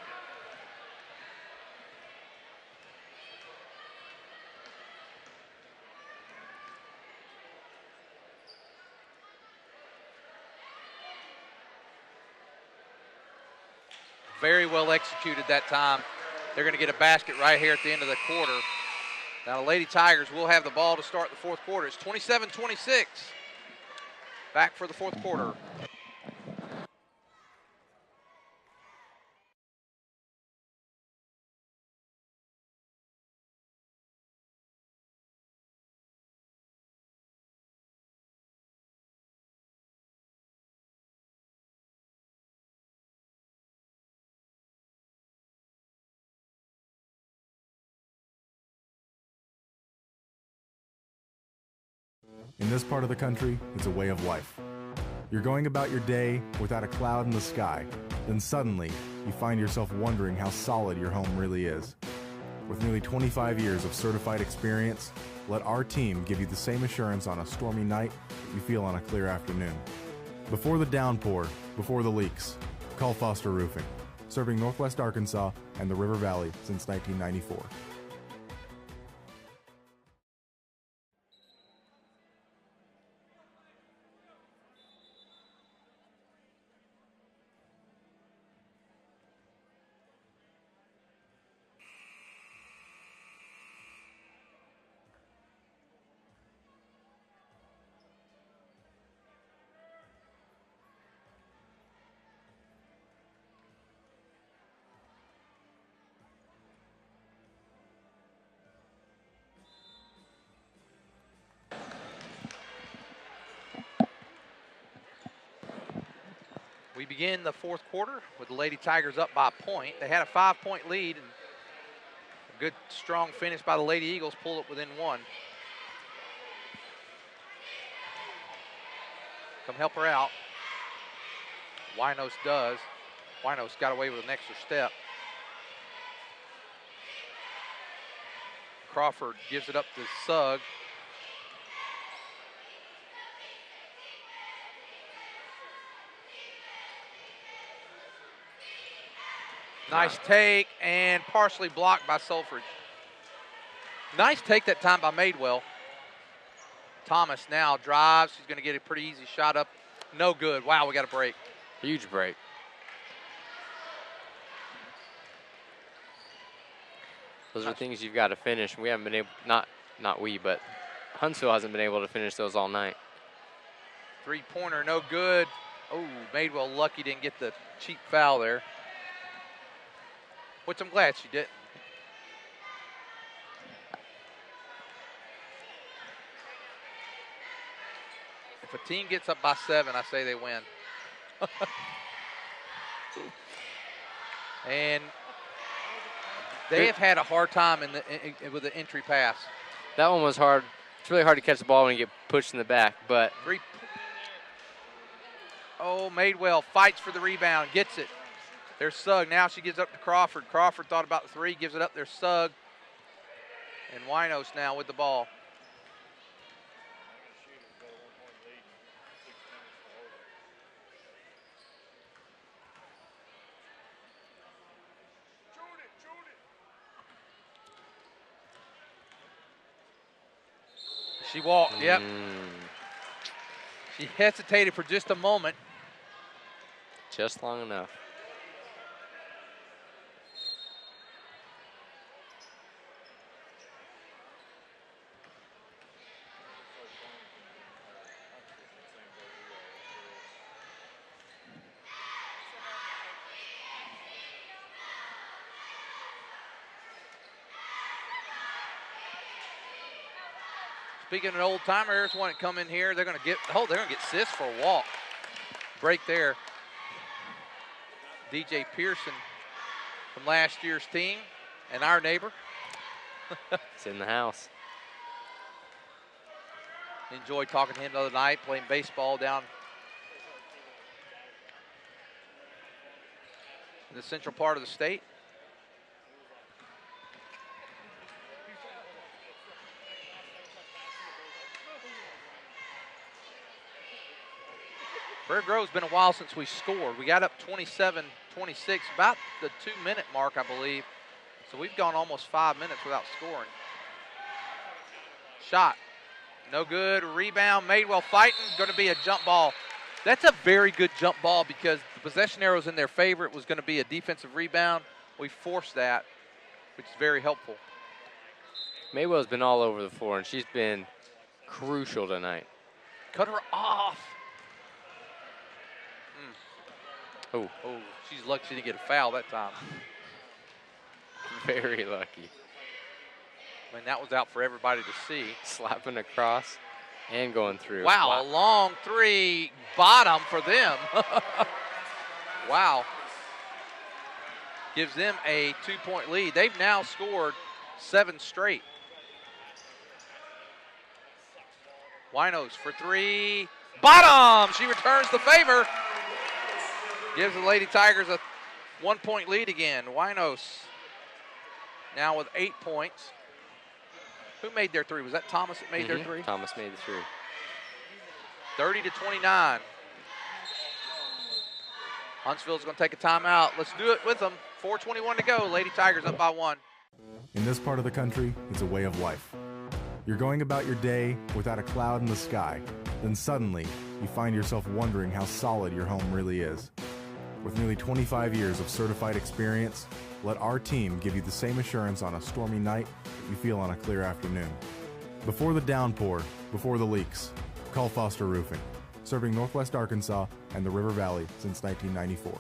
S2: Very well executed that time. They're going to get a basket right here at the end of the quarter. Now the Lady Tigers will have the ball to start the fourth quarter. It's 27-26. Back for the fourth quarter.
S6: In this part of the country, it's a way of life. You're going about your day without a cloud in the sky, then suddenly you find yourself wondering how solid your home really is. With nearly 25 years of certified experience, let our team give you the same assurance on a stormy night that you feel on a clear afternoon. Before the downpour, before the leaks, call Foster Roofing, serving Northwest Arkansas and the River Valley since 1994.
S2: We begin the fourth quarter with the Lady Tigers up by a point. They had a 5-point lead, and a good, strong finish by the Lady Eagles pulled it within one. Come help her out. Winos does. Winos got away with an extra step. Crawford gives it up to Sugg. Nice take, and partially blocked by Sulfridge. Nice take that time by Madewell. Thomas now drives. He's going to get a pretty easy shot up. No good. Wow, we got a break.
S3: Huge break. Those are things you've got to finish. We haven't been able, not we, but Huntsville hasn't been able to finish those all night.
S2: Three-pointer, no good. Oh, Madewell lucky didn't get the cheap foul there, which I'm glad she didn't. If a team gets up by 7, I say they win. And they have had a hard time with the entry pass.
S3: That one was hard. It's really hard to catch the ball when you get pushed in the back, but.
S2: Oh, Madewell fights for the rebound, gets it. There's Sugg. Now she gives up to Crawford. Crawford thought about the three, gives it up. There's Sugg. And Winos now with the ball. She walked, yep. She hesitated for just a moment.
S3: Just long enough.
S2: Speaking of old timers, want to come in here. They're going to get sis for a walk. Break there. DJ Pearson from last year's team and our neighbor.
S3: It's in the house.
S2: Enjoyed talking to him the other night, playing baseball down in the central part of the state. Prairie Grove's been a while since we scored. We got up 27-26, about the 2-minute mark, I believe. So we've gone almost 5 minutes without scoring. Shot, no good. Rebound, Madewell fighting, going to be a jump ball. That's a very good jump ball because the possession arrow's in their favor. It was going to be a defensive rebound. We forced that, which is very helpful.
S3: Maywell's been all over the floor, and she's been crucial tonight.
S2: Cut her off.
S3: Oh,
S2: she's lucky she didn't get a foul that time.
S3: very lucky.
S2: I mean, that was out for everybody to see.
S3: Slapping across and going through.
S2: Wow, a long three, bottom for them. Wow. Gives them a 2-point lead. They've now scored 7 straight. Winos for 3, bottom! She returns the favor. Gives the Lady Tigers a 1-point lead again. Winos now with 8 points. Who made their 3? Was that Thomas that made their 3?
S3: Thomas made the 3.
S2: 30-29. Huntsville's going to take a timeout. Let's do it with them. 4:21 to go. Lady Tigers up by 1.
S6: In this part of the country, it's a way of life. You're going about your day without a cloud in the sky. Then suddenly, you find yourself wondering how solid your home really is. With nearly 25 years of certified experience, let our team give you the same assurance on a stormy night that you feel on a clear afternoon. Before the downpour, before the leaks, call Foster Roofing, serving Northwest Arkansas and the River Valley since 1994.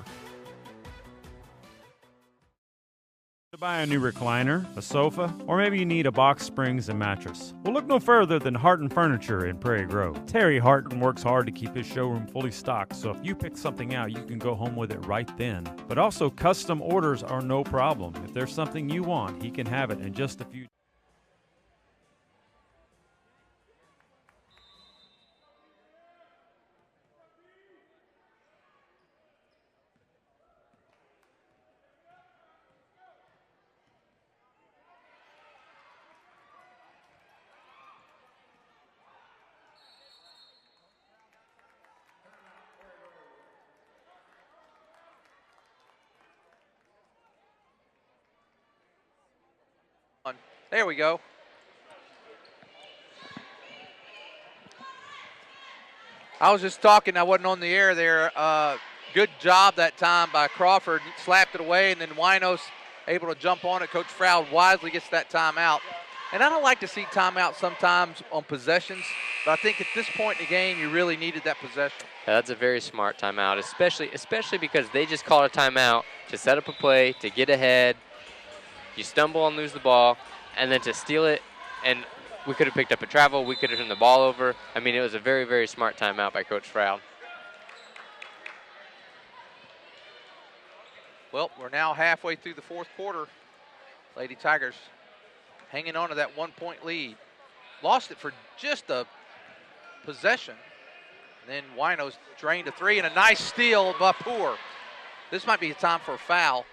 S4: To buy a new recliner, a sofa, or maybe you need a box springs and mattress. Well, look no further than Harton Furniture in Prairie Grove. Terry Harton works hard to keep his showroom fully stocked, so if you pick something out, you can go home with it right then. But also, custom orders are no problem. If there's something you want, he can have it in just a few.
S2: There we go. I was just talking, I wasn't on the air there. Good job that time by Crawford. Slapped it away, and then Winos able to jump on it. Coach Froud wisely gets that timeout. And I don't like to see timeouts sometimes on possessions, but I think at this point in the game, you really needed that possession.
S3: Yeah, that's a very smart timeout, especially because they just called a timeout to set up a play, to get ahead. You stumble and lose the ball, and then to steal it, and we could have picked up a travel, we could have turned the ball over. I mean, it was a very, very smart timeout by Coach Froud.
S2: Well, we're now halfway through the fourth quarter. Lady Tigers hanging on to that 1-point lead. Lost it for just a possession. And then Winos drained a 3, and a nice steal by Poor. This might be a time for a foul.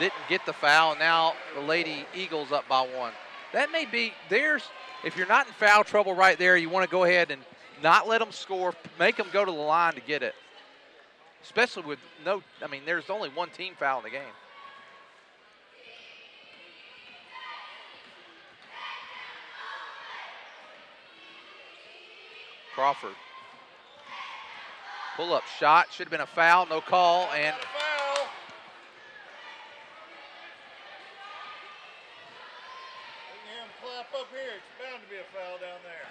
S2: Didn't get the foul, and now the Lady Eagles up by 1. That may be, if you're not in foul trouble right there, you want to go ahead and not let them score, make them go to the line to get it. Especially with there's only one team foul in the game. Crawford. Pull-up shot, should have been a foul, no call, and
S1: Up here, it's bound to be a foul down there.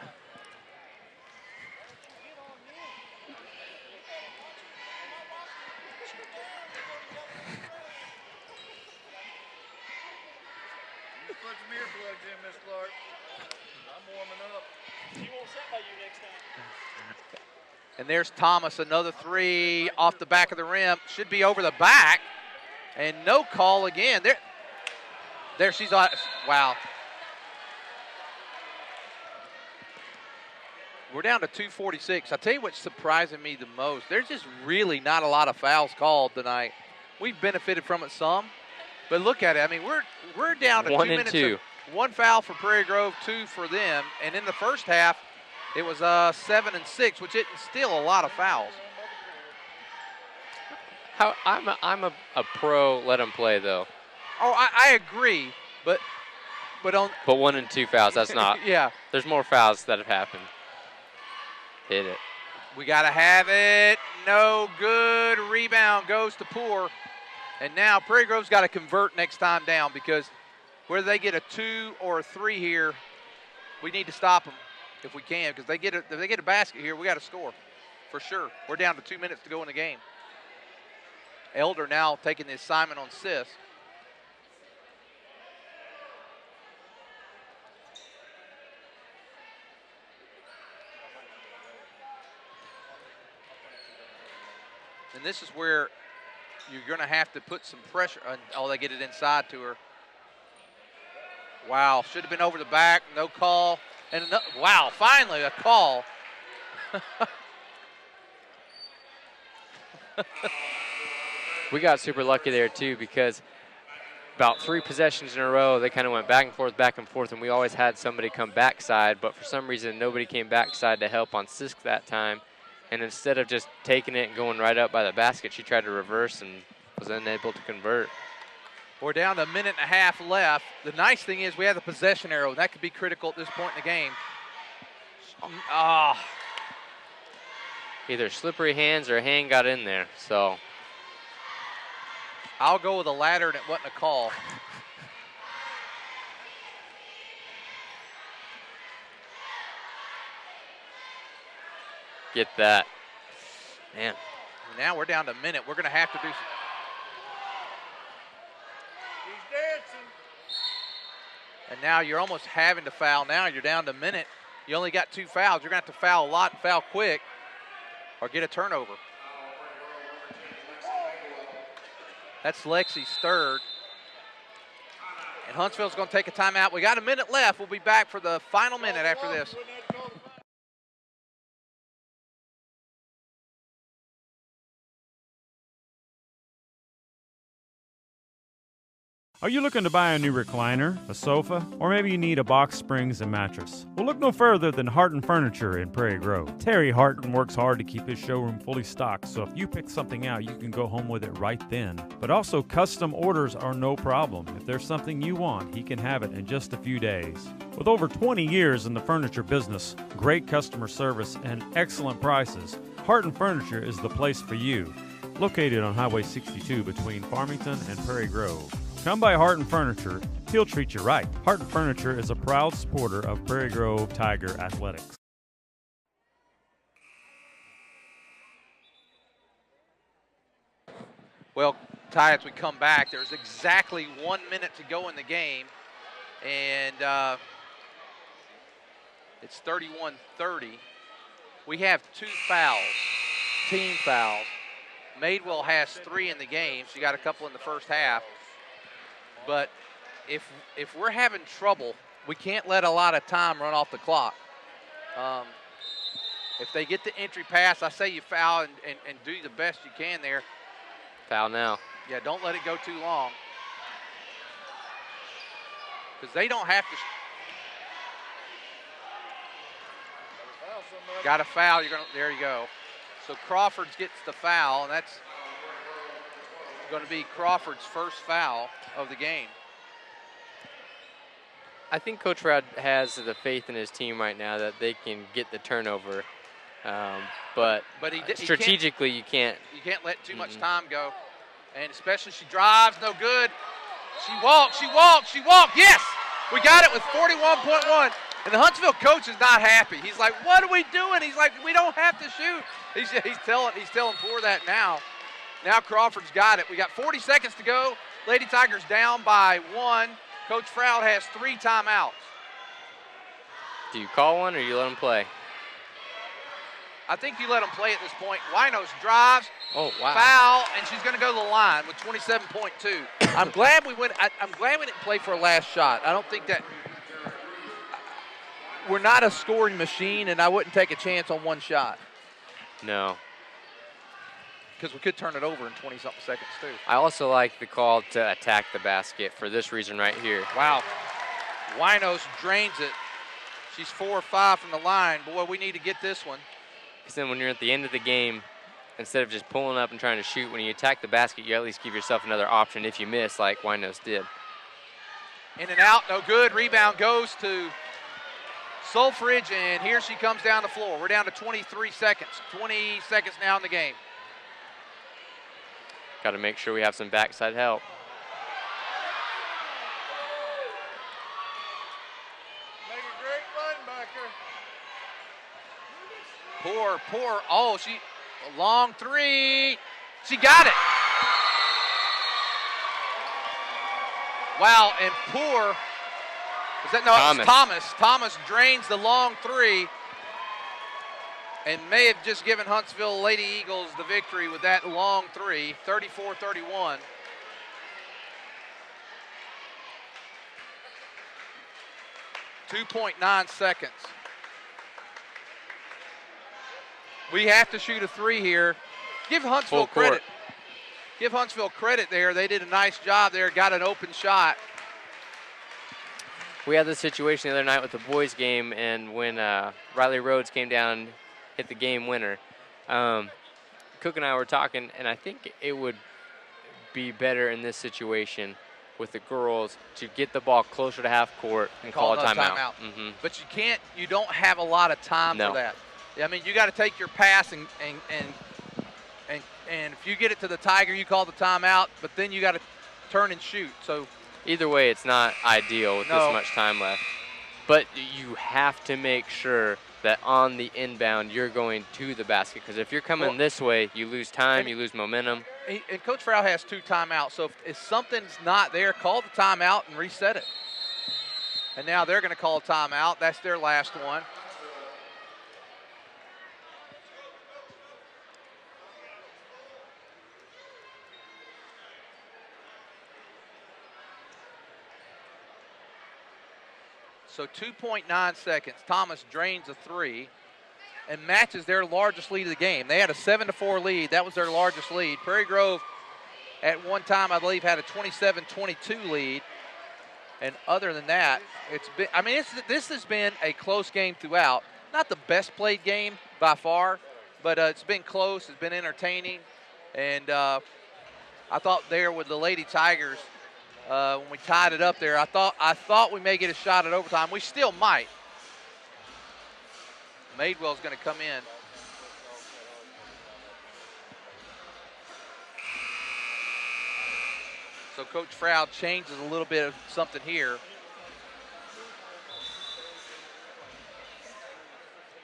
S1: You put some earplugs in, Miss Clark. I'm warming up. She won't sit by you next time.
S2: And there's Thomas, another 3 off the back of the rim. Should be over the back, and no call again. There she's on. Wow. We're down to 2:46. I'll tell you what's surprising me the most. There's just really not a lot of fouls called tonight. We've benefited from it some, but look at it. I mean, we're down to
S3: 1
S2: 2
S3: and
S2: minutes.
S3: 2.
S2: 1 foul for Prairie Grove, 2 for them. And in the first half, It was 7 and 6, which isn't still a lot of fouls.
S3: I'm a pro. Let them play though.
S2: Oh, I agree, but
S3: 1 and 2 fouls. That's not.
S2: Yeah.
S3: There's more fouls that have happened. Hit it.
S2: We got to have it. No good. Rebound goes to Poor. And now Prairie Grove's got to convert next time down, because whether they get a 2 or a 3 here, we need to stop them if we can, because if they get a basket here, we got to score for sure. We're down to 2 minutes to go in the game. Elder now taking the assignment on Sis. And this is where you're going to have to put some pressure on. Oh, they get it inside to her. Wow, should have been over the back, no call. And wow, finally a call.
S3: We got super lucky there too, because about 3 possessions in a row, they kind of went back and forth, and we always had somebody come backside, but for some reason nobody came backside to help on Sisk that time. And instead of just taking it and going right up by the basket, she tried to reverse and was unable to convert.
S2: We're down to a minute and a half left. The nice thing is we have the possession arrow, and that could be critical at this point in the game.
S3: Either slippery hands or a hand got in there, so.
S2: I'll go with the latter, and it wasn't a call.
S3: Get that. Man.
S2: Now we're down to a minute. We're going to have to do.
S1: He's dancing.
S2: And now you're almost having to foul. Now you're down to a minute. You only got 2 fouls. You're going to have to foul a lot and foul quick or get a turnover. That's Lexi's third. And Huntsville's going to take a timeout. We got a minute left. We'll be back for the final minute after this.
S4: Are you looking to buy a new recliner, a sofa, or maybe you need a box springs and mattress? Well, look no further than Harton Furniture in Prairie Grove. Terry Harton works hard to keep his showroom fully stocked, so if you pick something out, you can go home with it right then. But also, custom orders are no problem. If there's something you want, he can have it in just a few days. With over 20 years in the furniture business, great customer service, and excellent prices, Harton Furniture is the place for you. Located on Highway 62 between Farmington and Prairie Grove. Come by Harton Furniture, he'll treat you right. Harton Furniture is a proud supporter of Prairie Grove Tiger Athletics.
S2: Well, Ty, as we come back, there's exactly 1 minute to go in the game, and it's 31-30. We have 2 fouls, team fouls. Madewell has 3 in the game. She got a couple in the first half. But if we're having trouble, we can't let a lot of time run off the clock. If they get the entry pass, I say you foul and do the best you can there.
S3: Foul now.
S2: Yeah, don't let it go too long. Because they don't have to. Got a foul. There you go. So Crawford gets the foul, and that's going to be Crawford's first foul of the game.
S3: I think Coach Rod has the faith in his team right now that they can get the turnover, but strategically you can't.
S2: You can't let too much time go, and especially she drives, no good. She walks. Yes, we got it with 41.1. And the Huntsville coach is not happy. He's like, "What are we doing?" He's like, "We don't have to shoot." He's telling Poor that now. Now Crawford's got it. We got 40 seconds to go. Lady Tigers down by 1. Coach Froud has 3 timeouts.
S3: Do you call one or you let them play?
S2: I think you let them play at this point. Winos drives, foul, and she's going to go to the line with 27.2. I'm glad we didn't play for a last shot. I don't think that we're not a scoring machine, and I wouldn't take a chance on one shot.
S3: No.
S2: Because we could turn it over in 20-something seconds, too.
S3: I also like the call to attack the basket for this reason right here.
S2: Wow. Winos drains it. She's 4 or 5 from the line. Boy, we need to get this one.
S3: Because then when you're at the end of the game, instead of just pulling up and trying to shoot, when you attack the basket, you at least give yourself another option if you miss, like Winos did.
S2: In and out, no good. Rebound goes to Sulfridge, and here she comes down the floor. We're down to 23 seconds. 20 seconds now in the game.
S3: Got to make sure we have some backside help.
S2: Poor. Oh, a long three. She got it. Wow, and Poor. Is that no?
S3: Thomas.
S2: It's Thomas. Thomas drains the long three, and may have just given Huntsville Lady Eagles the victory with that long three. 34-31. .9 seconds. We have to shoot a three here. Give Huntsville credit. Give Huntsville credit there. They did a nice job there, got an open shot.
S3: We had this situation the other night with the boys game, and when Riley Rhodes came down, hit the game winner. Cook and I were talking, and I think it would be better in this situation with the girls to get the ball closer to half court and call a timeout.
S2: But you don't have a lot of time for that. I mean, you got to take your pass and if you get it to the Tiger, you call the timeout, but then you got to turn and shoot. So
S3: either way, it's not ideal with this much time left. But you have to make sure that on the inbound, you're going to the basket, because if you're coming this way, you lose time, you lose momentum.
S2: And Coach Farrell has 2 timeouts, so if something's not there, call the timeout and reset it. And now they're going to call a timeout. That's their last one. So 2.9 seconds. Thomas drains a three and matches their largest lead of the game. They had a 7-4 lead. That was their largest lead. Prairie Grove at one time, I believe, had a 27-22 lead. And other than that, it's been, I mean, this has been a close game throughout. Not the best played game by far, but it's been close. It's been entertaining. And I thought there with the Lady Tigers, when we tied it up there, I thought we may get a shot at overtime. We still might. Madewell's going to come in. So Coach Froud changes a little bit of something here.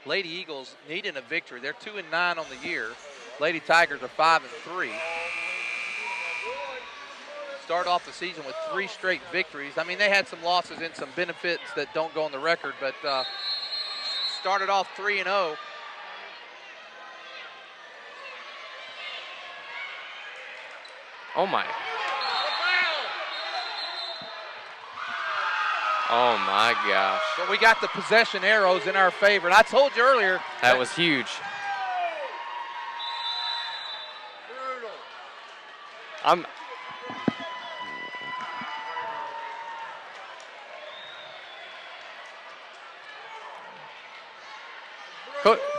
S2: Lady Eagles needing a victory. They're 2-9 on the year. Lady Tigers are 5-3. Start off the season with 3 straight victories. I mean, they had some losses and some benefits that don't go on the record, but started off 3-0.
S3: Oh my. Oh my gosh.
S2: But we got the possession arrows in our favor. And I told you earlier.
S3: That was huge.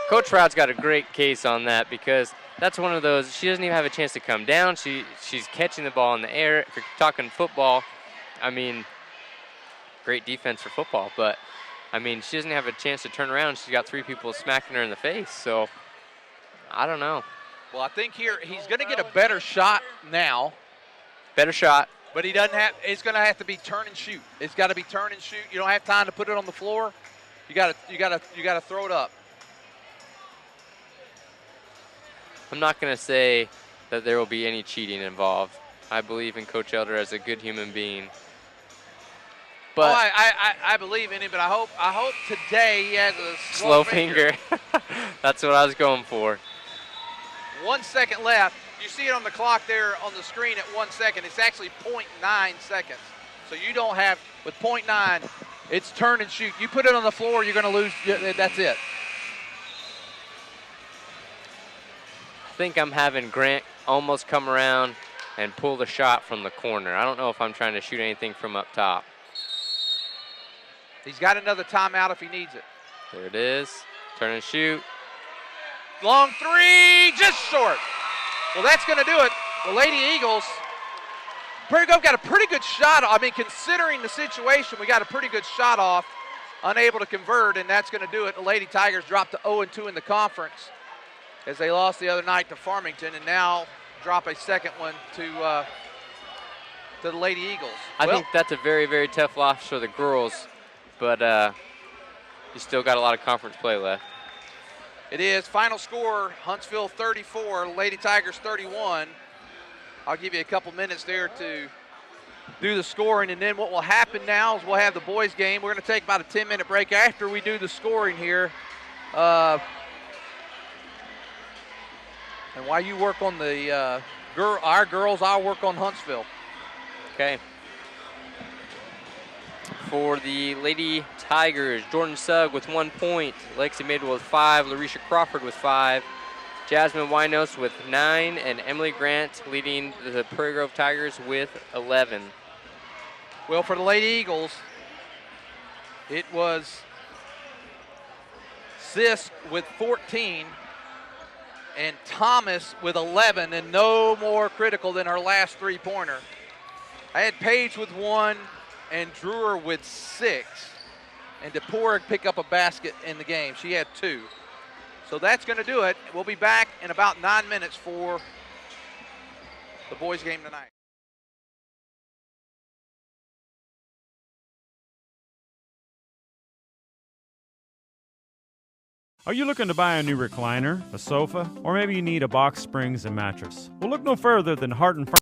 S3: Coach Froud's got a great case on that, because that's one of those, she doesn't even have a chance to come down. She's catching the ball in the air. If you're talking football, I mean, great defense for football, but I mean, she doesn't have a chance to turn around. She's got 3 people smacking her in the face, so I don't know.
S2: Well, I think here he's going to get a better shot now.
S3: Better shot.
S2: But he doesn't have, it's going to have to be turn and shoot. It's got to be turn and shoot. You don't have time to put it on the floor. You got to throw it up.
S3: I'm not going to say that there will be any cheating involved. I believe in Coach Elder as a good human being. But
S2: I believe in him, but I hope today he has a
S3: slow finger. That's what I was going for.
S2: 1 second left. You see it on the clock there on the screen at 1 second. It's actually 0.9 seconds. So you don't have, with 0.9, it's turn and shoot. You put it on the floor, you're going to lose. That's it.
S3: I think I'm having Grant almost come around and pull the shot from the corner. I don't know if I'm trying to shoot anything from up top.
S2: He's got another timeout if he needs it.
S3: There it is. Turn and shoot.
S2: Long three, just short. Well, that's going to do it. The Lady Eagles, Prairie Grove got a pretty good shot. I mean, considering the situation, we got a pretty good shot off, unable to convert, and that's going to do it. The Lady Tigers dropped to 0-2 in the conference as they lost the other night to Farmington, and now drop a second one to the Lady Eagles.
S3: I think that's a very, very tough loss for the girls, but you still got a lot of conference play left.
S2: It is. Final score, Huntsville 34, Lady Tigers 31. I'll give you a couple minutes there to do the scoring, and then what will happen now is we'll have the boys game. We're going to take about a 10-minute break after we do the scoring here. And while you work on the our girls, I'll work on Huntsville.
S3: Okay. For the Lady Tigers, Jordan Sugg with 1 point, Lexi Madewell with 5, Larisha Crawford with 5, Jasmine Winos with 9, and Emily Grant leading the Prairie Grove Tigers with 11.
S2: Well, for the Lady Eagles, it was Sisk with 14 and Thomas with 11, and no more critical than her last three-pointer. I had Paige with 1 and Drewer with 6, and DePoor pick up a basket in the game. She had 2. So that's going to do it. We'll be back in about 9 minutes for the boys game tonight.
S4: Are you looking to buy a new recliner, a sofa, or maybe you need a box springs and mattress? Well, look no further than Hart &